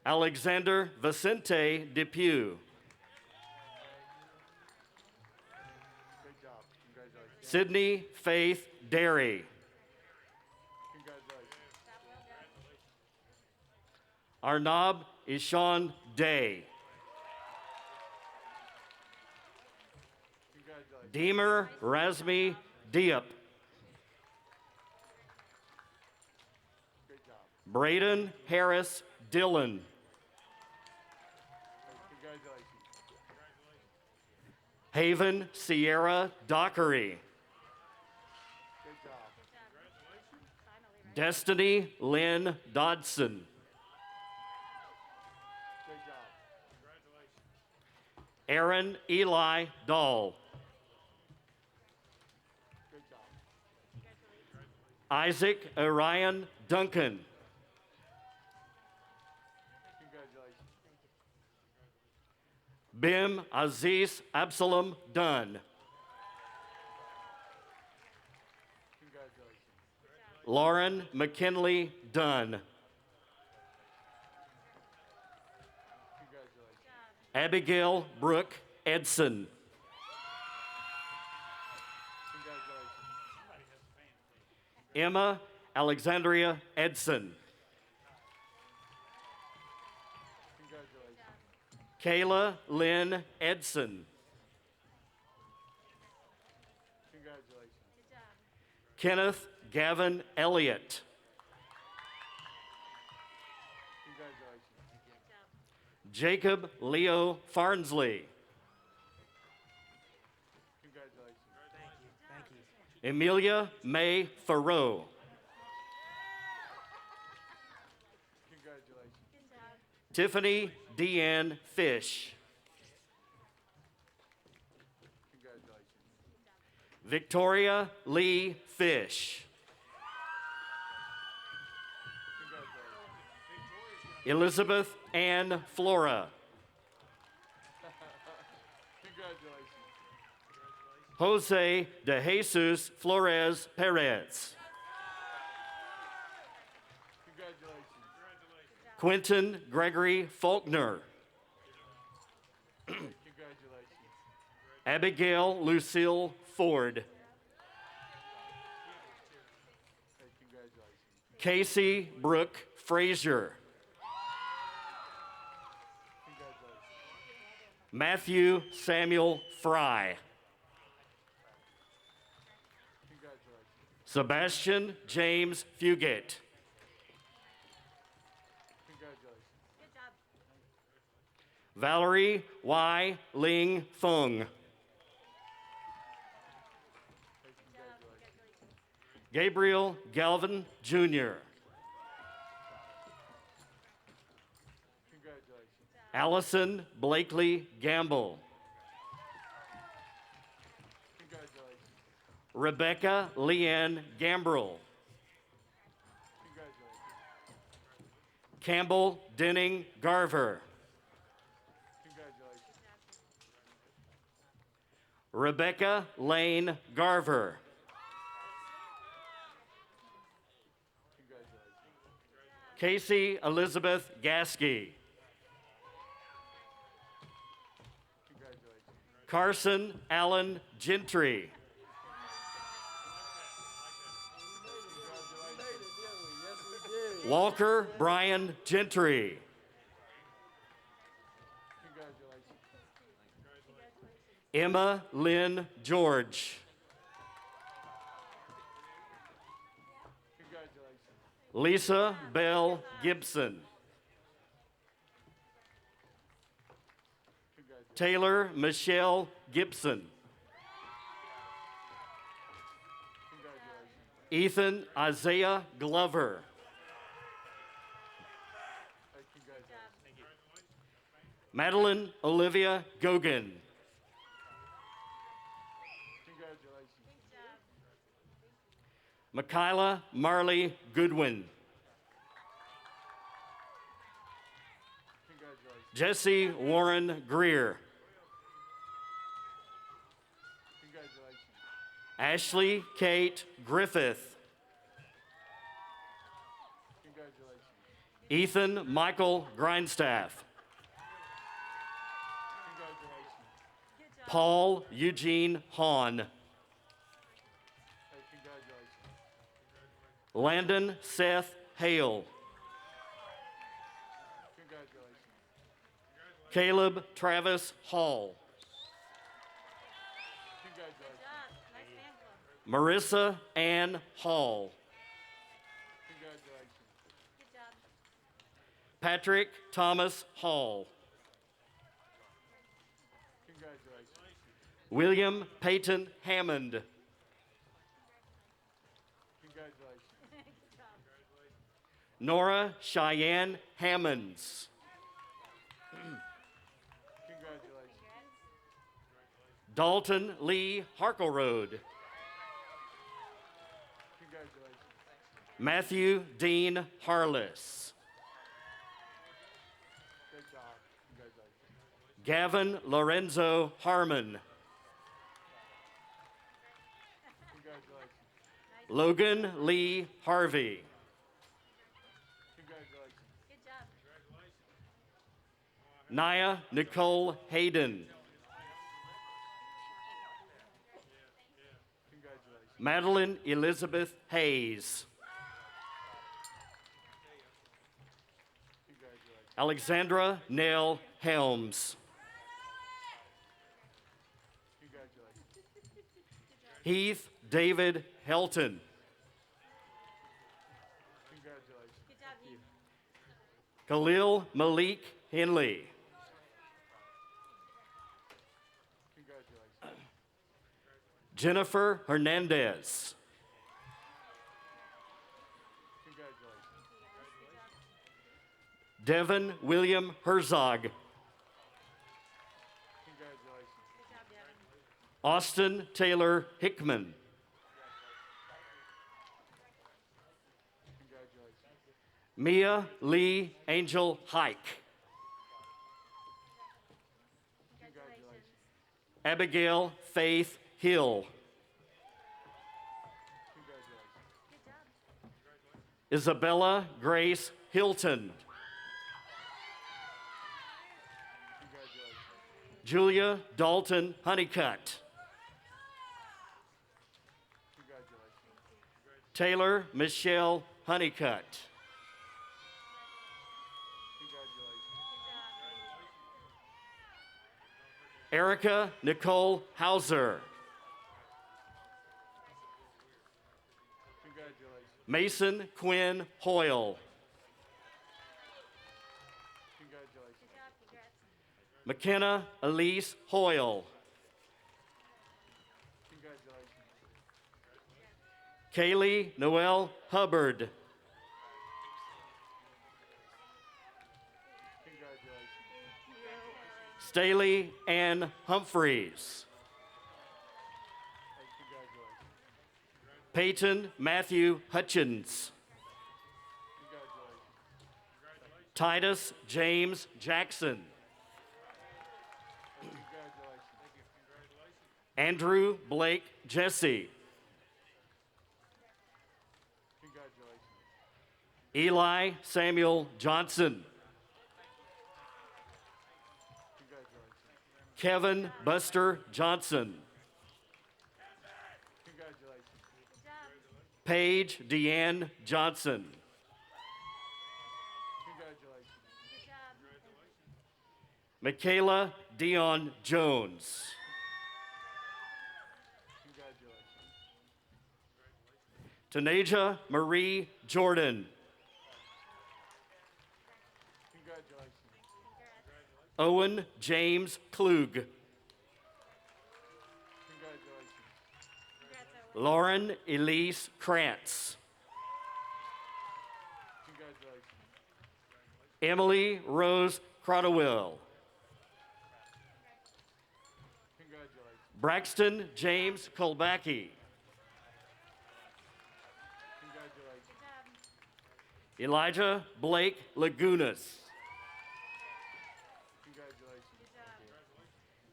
Alexander Vicente Depew. Sydney Faith Derry. Arnab Ishan Day. Deemer Razmi Diop. Braden Harris Dillon. Haven Sierra Dockery. Destiny Lynn Dodson. Aaron Eli Dahl. Isaac Orion Duncan. Bim Aziz Absalom Dunn. Lauren McKinley Dunn. Abigail Brooke Edson. Emma Alexandria Edson. Kayla Lynn Edson. Kenneth Gavin Elliott. Jacob Leo Farnsley. Emilia May Thoreau. Tiffany Deanne Fish. Victoria Lee Fish. Elizabeth Ann Flora. Jose de Jesus Flores Perez. Quentin Gregory Faulkner. Abigail Lucille Ford. Casey Brooke Frazier. Matthew Samuel Fry. Sebastian James Fugate. Valerie Y. Ling Fung. Gabriel Galvin Jr. Allison Blakely Gamble. Rebecca Leanne Gambrell. Campbell Denning Garver. Rebecca Lane Garver. Casey Elizabeth Gasky. Carson Allen Gentry. Walker Brian Gentry. Emma Lynn George. Lisa Bell Gibson. Taylor Michelle Gibson. Ethan Isaiah Glover. Madeline Olivia Gogan. Michaela Marley Goodwin. Jesse Warren Greer. Ashley Kate Griffith. Ethan Michael Grindstaff. Paul Eugene Hahn. Landon Seth Hale. Caleb Travis Hall. Marissa Ann Hall. Patrick Thomas Hall. William Peyton Hammond. Nora Cheyenne Hammonds. Dalton Lee Harkleroad. Matthew Dean Harless. Gavin Lorenzo Harmon. Logan Lee Harvey. Naya Nicole Hayden. Madeline Elizabeth Hayes. Alexandra Nell Helms. Heath David Helton. Khalil Malik Henley. Jennifer Hernandez. Devin William Herzog. Austin Taylor Hickman. Mia Lee Angel Hike. Abigail Faith Hill. Isabella Grace Hilton. Julia Dalton Honeycutt. Taylor Michelle Honeycutt. Erica Nicole Hauser. Mason Quinn Hoyle. McKenna Elise Hoyle. Kaylee Noel Hubbard. Staley Ann Humphreys. Peyton Matthew Hutchins. Titus James Jackson. Andrew Blake Jesse. Eli Samuel Johnson. Kevin Buster Johnson. Paige Deanne Johnson. Michaela Dion Jones. Tanaja Marie Jordan. Owen James Klug. Lauren Elise Krantz. Emily Rose Crotterwill. Braxton James Kolbacki. Elijah Blake Lagunas.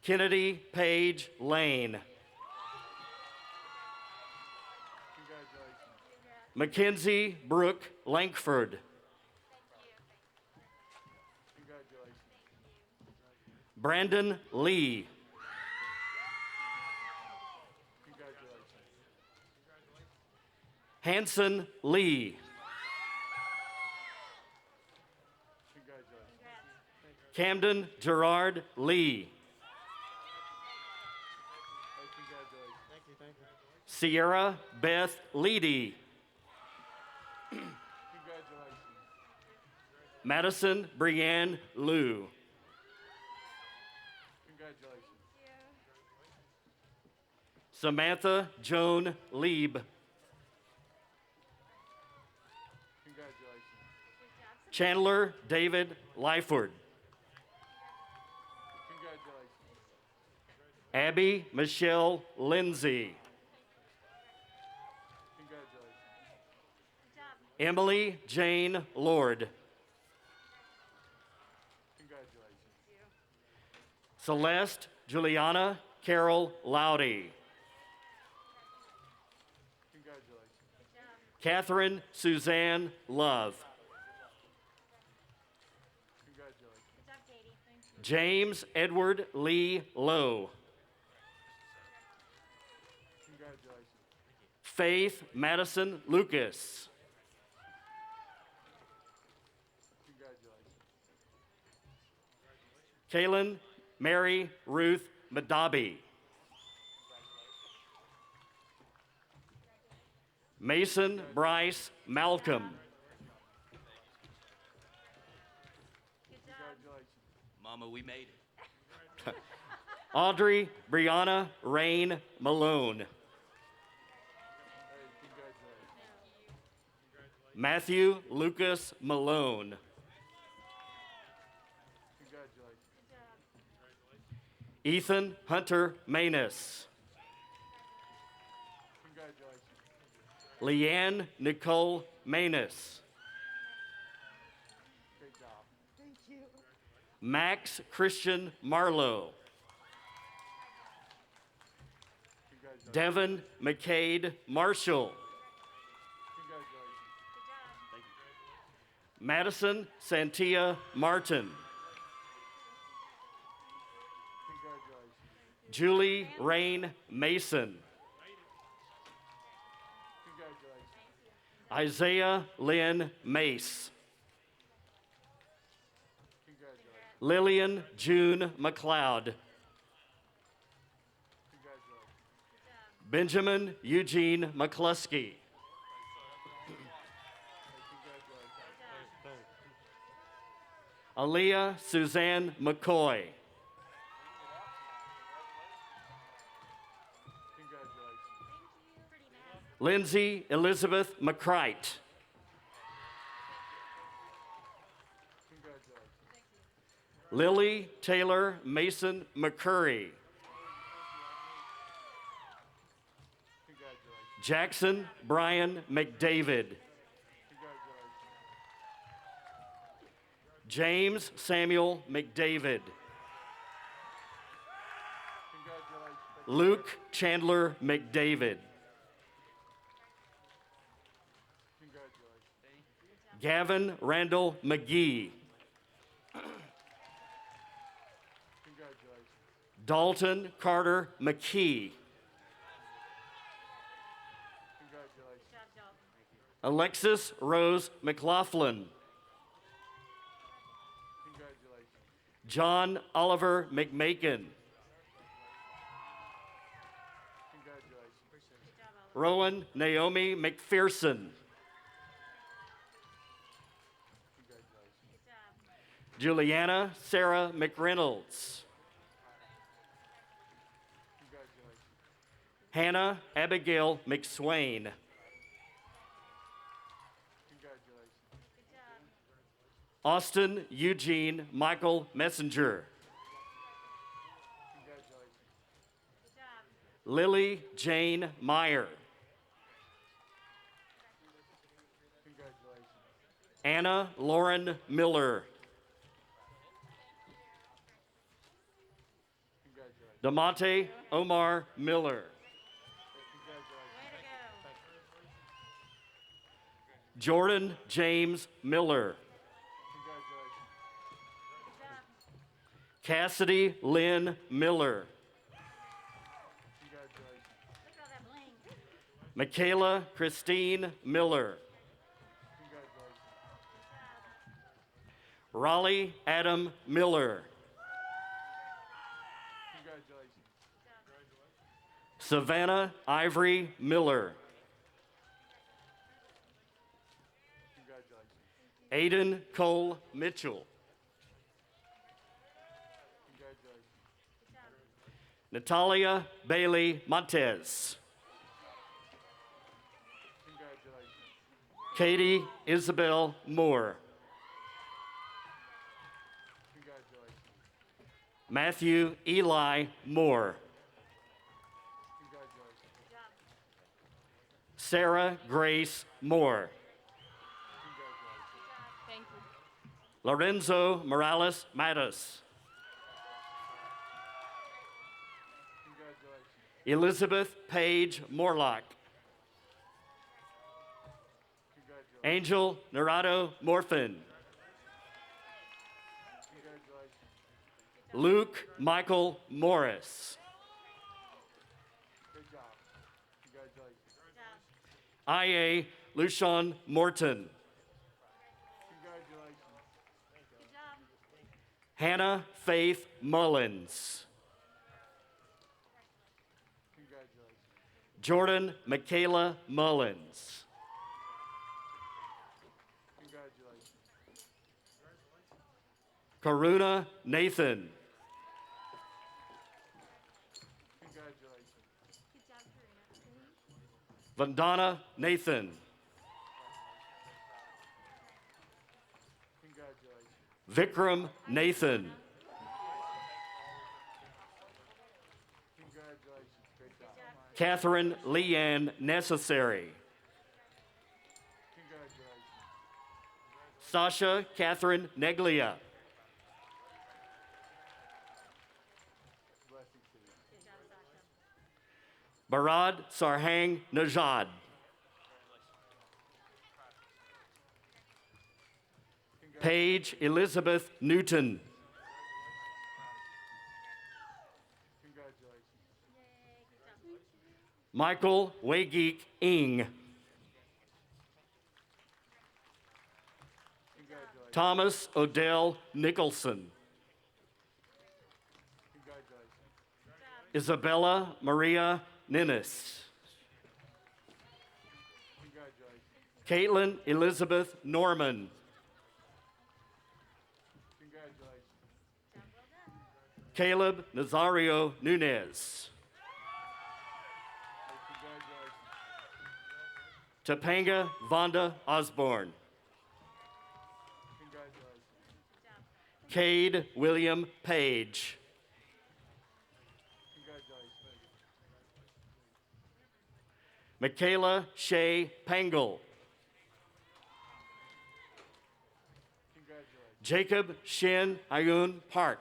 Kennedy Page Lane. Mackenzie Brooke Lankford. Brandon Lee. Hanson Lee. Camden Gerard Lee. Sierra Beth Leedy. Madison Brianne Liu. Samantha Joan Lieb. Chandler David Lyford. Abby Michelle Lindsay. Emily Jane Lord. Celeste Juliana Carol Loudy. Catherine Suzanne Love. James Edward Lee Lowe. Faith Madison Lucas. Kaylin Mary Ruth Madabi. Mason Bryce Malcolm. Mama, we made it. Audrey Brianna Rain Malone. Matthew Lucas Malone. Ethan Hunter Manus. Leanne Nicole Manus. Max Christian Marlowe. Devin McCade Marshall. Madison Santia Martin. Julie Rain Mason. Isaiah Lynn Mace. Lillian June McLeod. Benjamin Eugene McCluskey. Aaliyah Suzanne McCoy. Lindsay Elizabeth McCrite. Lily Taylor Mason McCurry. Jackson Brian McDavid. James Samuel McDavid. Luke Chandler McDavid. Gavin Randall McGee. Dalton Carter McKee. Alexis Rose McLaughlin. John Oliver McMakin. Rowan Naomi McPherson. Juliana Sarah McReynolds. Hannah Abigail McSwain. Austin Eugene Michael Messenger. Lily Jane Meyer. Anna Lauren Miller. Damonte Omar Miller. Jordan James Miller. Cassidy Lynn Miller. Michaela Christine Miller. Raleigh Adam Miller. Savannah Ivory Miller. Aiden Cole Mitchell. Natalia Bailey Montez. Katie Isabel Moore. Matthew Eli Moore. Sarah Grace Moore. Lorenzo Morales Matos. Elizabeth Page Morlock. Angel Narado Morfin. Luke Michael Morris. IA Lucian Morton. Hannah Faith Mullins. Jordan Michaela Mullins. Karuna Nathan. Vandana Nathan. Vikram Nathan. Catherine Leanne Necessary. Sasha Catherine Neglia. Barad Sarhang Najad. Paige Elizabeth Newton. Michael Waygeek Ing. Thomas Odell Nicholson. Isabella Maria Ninnis. Caitlin Elizabeth Norman. Caleb Nazario Nunez. Topanga Vonda Osborne. Cade William Page. Michaela Shea Pangle. Jacob Shin Ayun Park.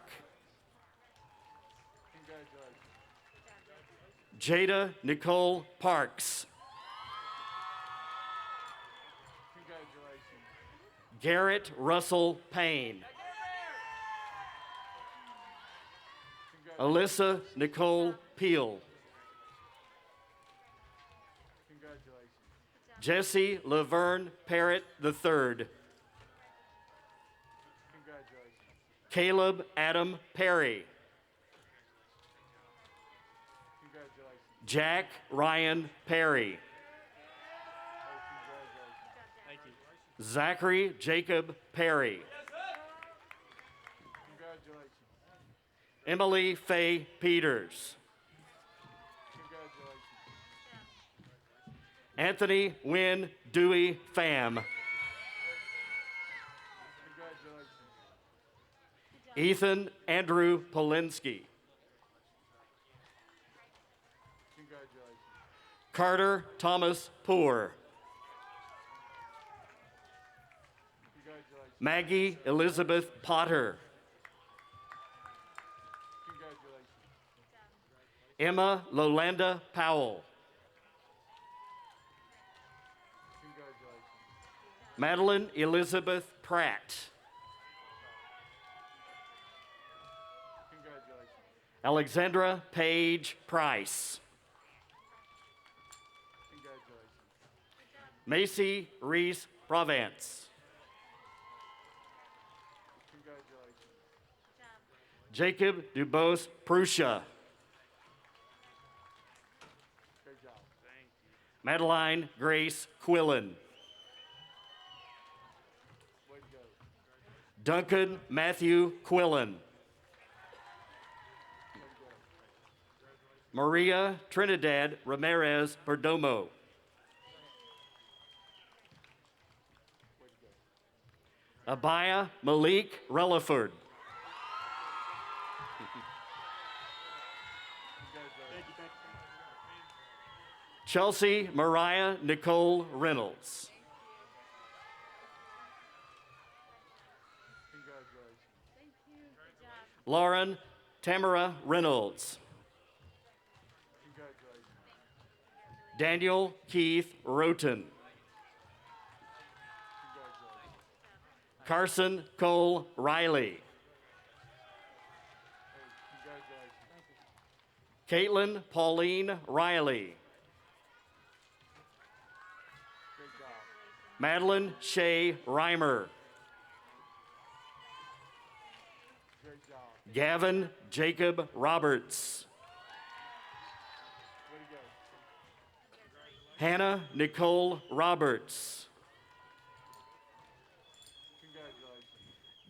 Jada Nicole Parks. Garrett Russell Payne. Alyssa Nicole Peel. Jesse Laverne Parrott III. Caleb Adam Perry. Jack Ryan Perry. Zachary Jacob Perry. Emily Faye Peters. Anthony Wynn Dewey Pham. Ethan Andrew Polinsky. Carter Thomas Poor. Maggie Elizabeth Potter. Emma Lolanda Powell. Madeline Elizabeth Pratt. Alexandra Page Price. Macy Reese Provence. Jacob Dubose Prussia. Madeline Grace Quillen. Duncan Matthew Quillen. Maria Trinidad Ramirez Perdomo. Abaya Malik Relaford. Chelsea Mariah Nicole Reynolds. Lauren Tamara Reynolds. Daniel Keith Roten. Carson Cole Riley. Caitlin Pauline Riley. Madeline Shea Reimer. Gavin Jacob Roberts. Hannah Nicole Roberts.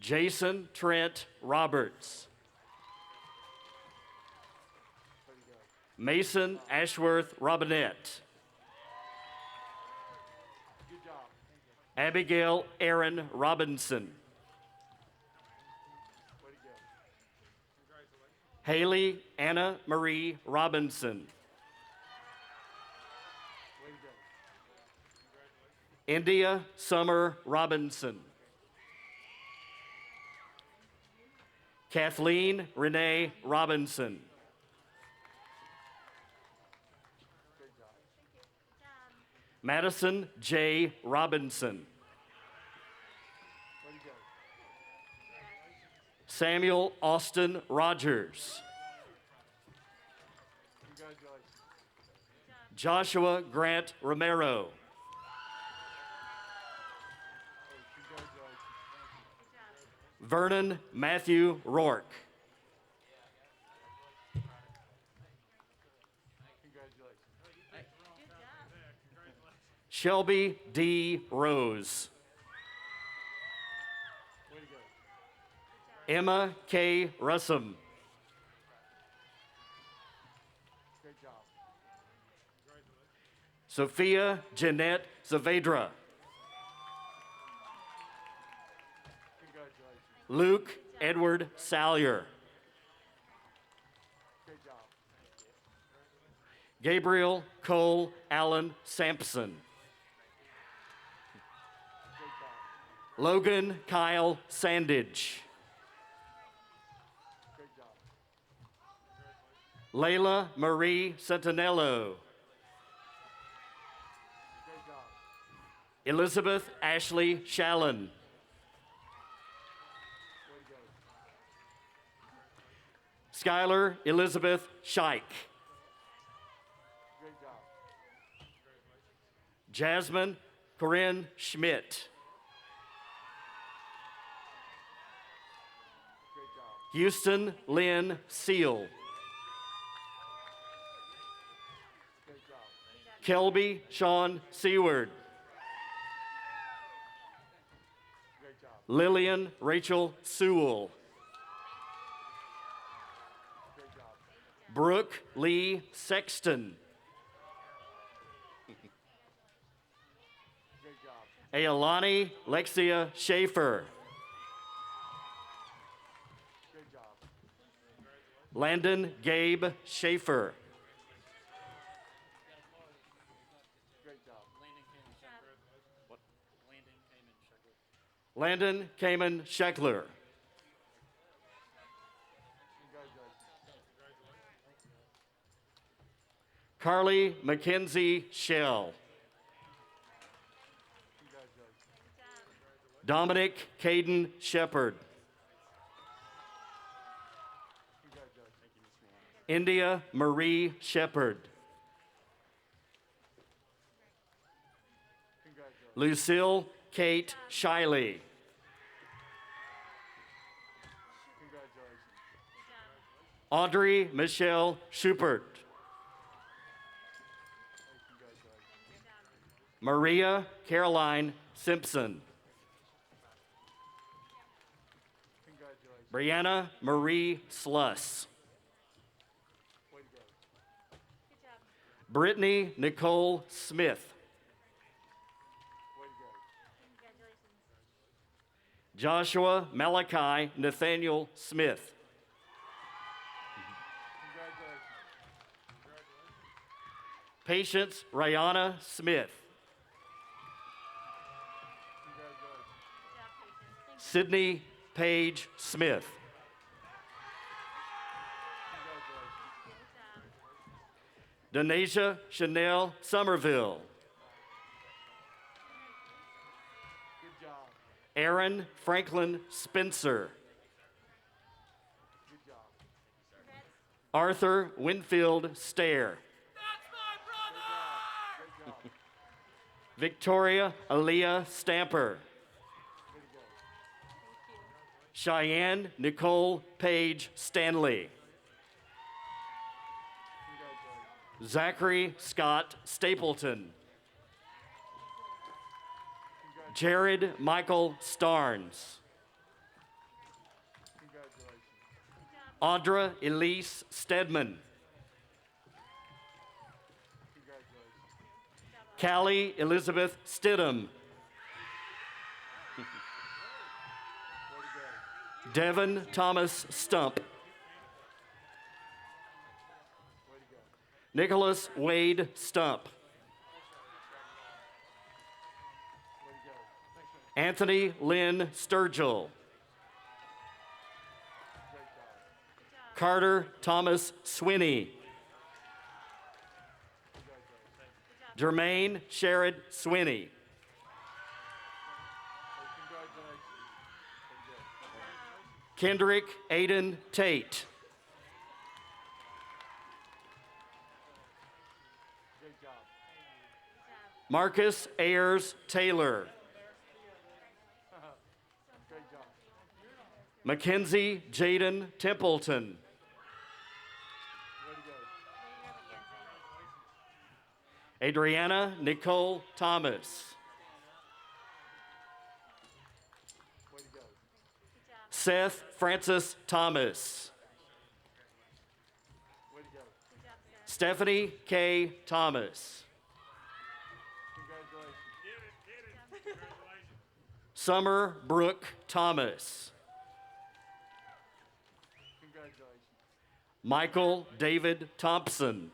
Jason Trent Roberts. Mason Ashworth Robinette. Abigail Aaron Robinson. Haley Anna Marie Robinson. India Summer Robinson. Kathleen Renee Robinson. Madison J. Robinson. Samuel Austin Rogers. Joshua Grant Romero. Vernon Matthew Rourke. Shelby D. Rose. Emma K. Russum. Sophia Jeanette Saavedra. Luke Edward Salyer. Gabriel Cole Allen Sampson. Logan Kyle Sandage. Layla Marie Centinello. Elizabeth Ashley Shallon. Skylar Elizabeth Scheich. Jasmine Corinne Schmidt. Houston Lynn Seal. Kelby Sean Seward. Lillian Rachel Sewell. Brooke Lee Sexton. Ailani Lexia Schaefer. Landon Gabe Schaefer. Landon Kamen Scheckler. Carly Mackenzie Shell. Dominic Caden Shepard. India Marie Shepard. Lucille Kate Shiley. Audrey Michelle Schubert. Maria Caroline Simpson. Brianna Marie Sluss. Brittany Nicole Smith. Joshua Malachi Nathaniel Smith. Patience Rayana Smith. Sydney Paige Smith. Denasia Chanel Somerville. Good job. Aaron Franklin Spencer. Good job. Arthur Winfield Stair. Great job. Victoria Aaliyah Stamper. Way to go. Cheyenne Nicole Page Stanley. Congratulations. Zachary Scott Stapleton. Jared Michael Starnes. Congratulations. Audra Elise Stedman. Congratulations. Callie Elizabeth Stidham. Way to go. Devin Thomas Stump. Way to go. Nicholas Wade Stump. Way to go. Thanks, man. Anthony Lynn Sturgill. Great job. Carter Thomas Swinney. Jermaine Sherrod Swinney. Hey, congratulations. Way to go. Kendrick Aiden Tate. Great job. Marcus Ayers Taylor. Great job. Mackenzie Jaden Templeton. Way to go. Adriana Nicole Thomas. Way to go. Seth Francis Thomas. Way to go. Stephanie K. Thomas. Congratulations. Summer Brooke Thomas. Congratulations. Michael David Thompson.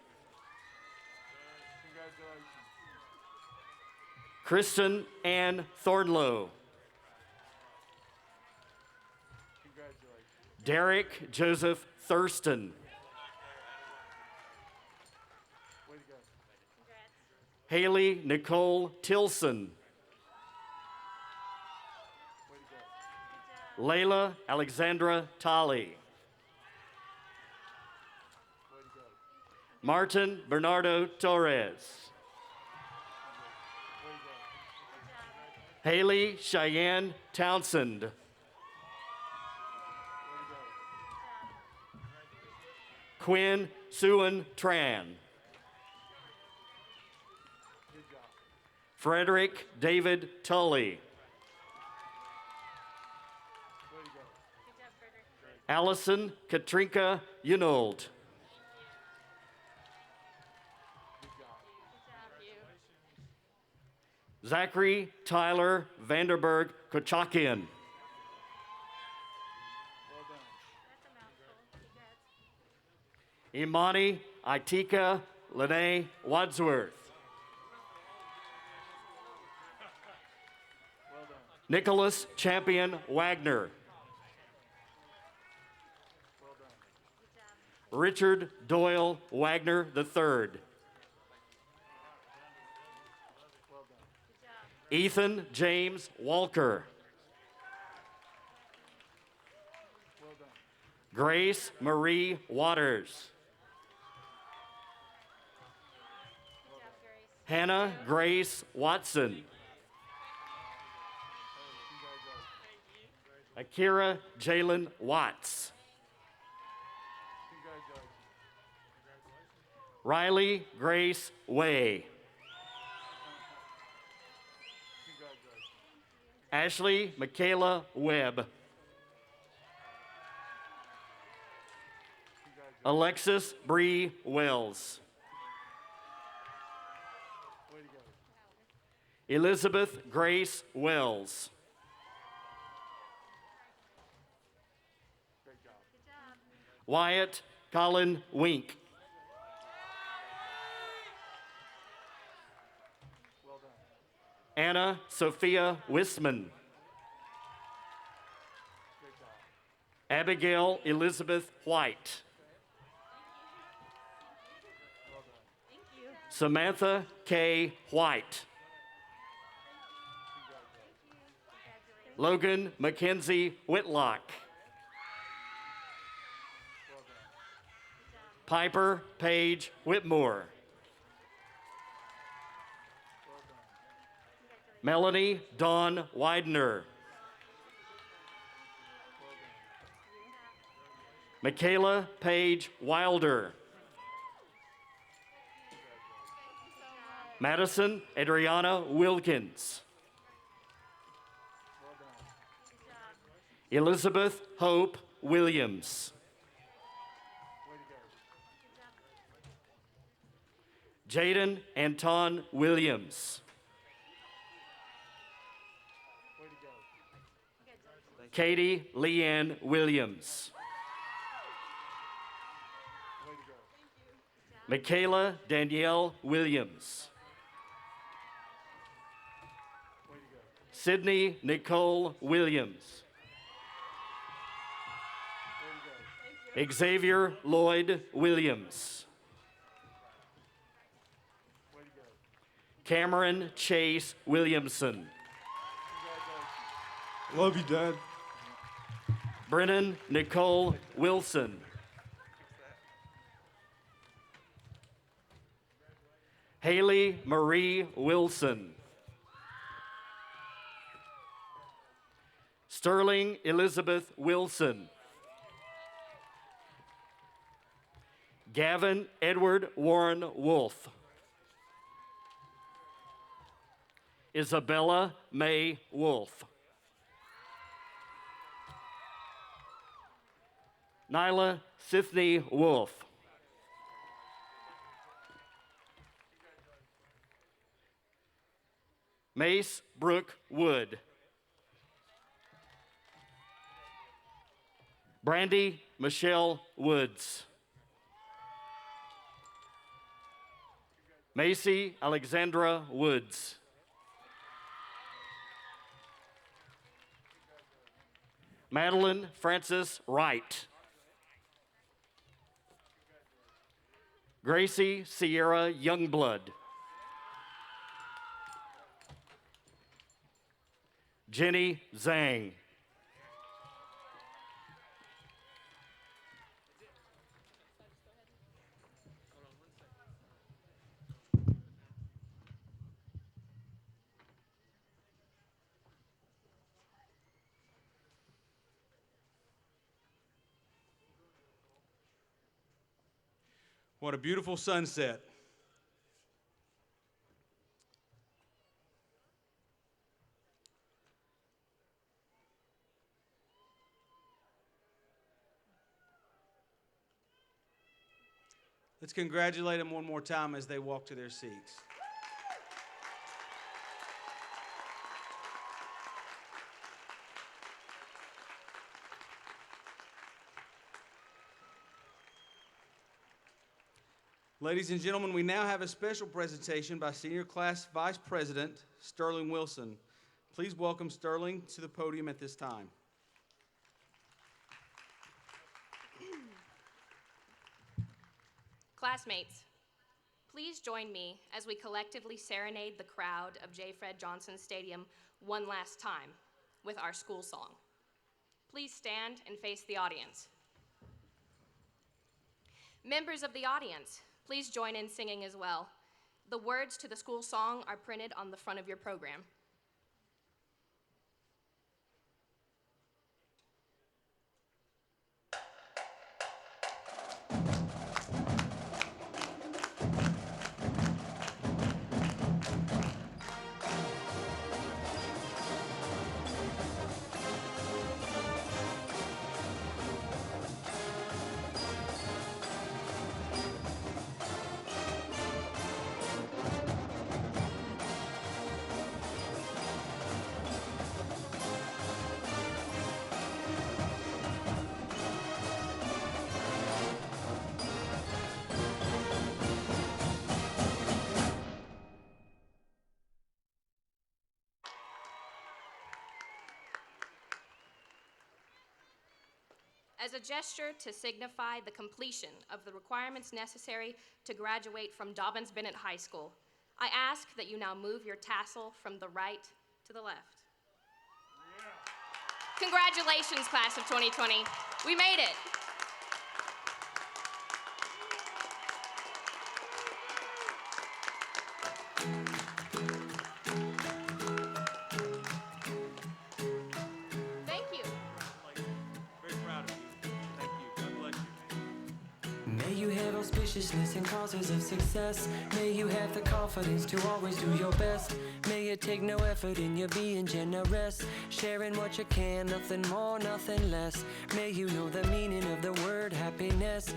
Congratulations. Kristen Ann Thornlow. Congratulations. Derek Joseph Thurston. Way to go. Haley Nicole Tilson. Way to go. Layla Alexandra Tolley. Way to go. Martin Bernardo Torres. Way to go. Haley Cheyenne Townsend. Way to go. Quinn Suan Tran. Good job. Frederick David Tully. Way to go. Allison Katrinka Yunold. Good job. Zachary Tyler Vanderberg Kochakian. Well done. Imani Itika Lene Wadsworth. Well done. Nicholas Champion Wagner. Well done. Richard Doyle Wagner III. Well done. Ethan James Walker. Well done. Grace Marie Waters. Hannah Grace Watson. Akira Jalen Watts. Congratulations. Riley Grace Way. Congratulations. Ashley Michaela Webb. Alexis Bree Wells. Way to go. Elizabeth Grace Wells. Great job. Wyatt Colin Wink. Well done. Anna Sophia Wisman. Great job. Abigail Elizabeth White. Well done. Samantha K. White. Logan Mackenzie Whitlock. Piper Paige Whitmore. Melanie Dawn Widener. Michaela Paige Wilder. Madison Adriana Wilkins. Elizabeth Hope Williams. Jaden Anton Williams. Katie Leanne Williams. Michaela Danielle Williams. Sydney Nicole Williams. Xavier Lloyd Williams. Cameron Chase Williamson. Love you, Dad. Brennan Nicole Wilson. Haley Marie Wilson. Sterling Elizabeth Wilson. Gavin Edward Warren Wolf. Isabella May Wolf. Nyla Sithney Wolf. Mace Brooke Wood. Brandy Michelle Woods. Macy Alexandra Woods. Madeline Frances Wright. Gracie Sierra Youngblood. Jenny Zhang. What a beautiful sunset. Let's congratulate them one more time as they walk to their seats. Ladies and gentlemen, we now have a special presentation by Senior Class Vice President Sterling Wilson. Please welcome Sterling to the podium at this time. Classmates, please join me as we collectively serenade the crowd of J. Fred Johnson Stadium one last time with our school song. Please stand and face the audience. Members of the audience, please join in singing as well. The words to the school song are printed on the front of your program. as a gesture to signify the completion of the requirements necessary to graduate from Dobyns-Bennett High School, I ask that you now move your tassel from the right to the left. Congratulations, class of 2020. We made it. Thank you. Very proud of you. Thank you. God bless you. May you have auspiciousness and causes of success. May you have the confidence to always do your best. May you take no effort in your being generous, sharing what you can, nothing more, nothing less. May you know the meaning of the word happiness.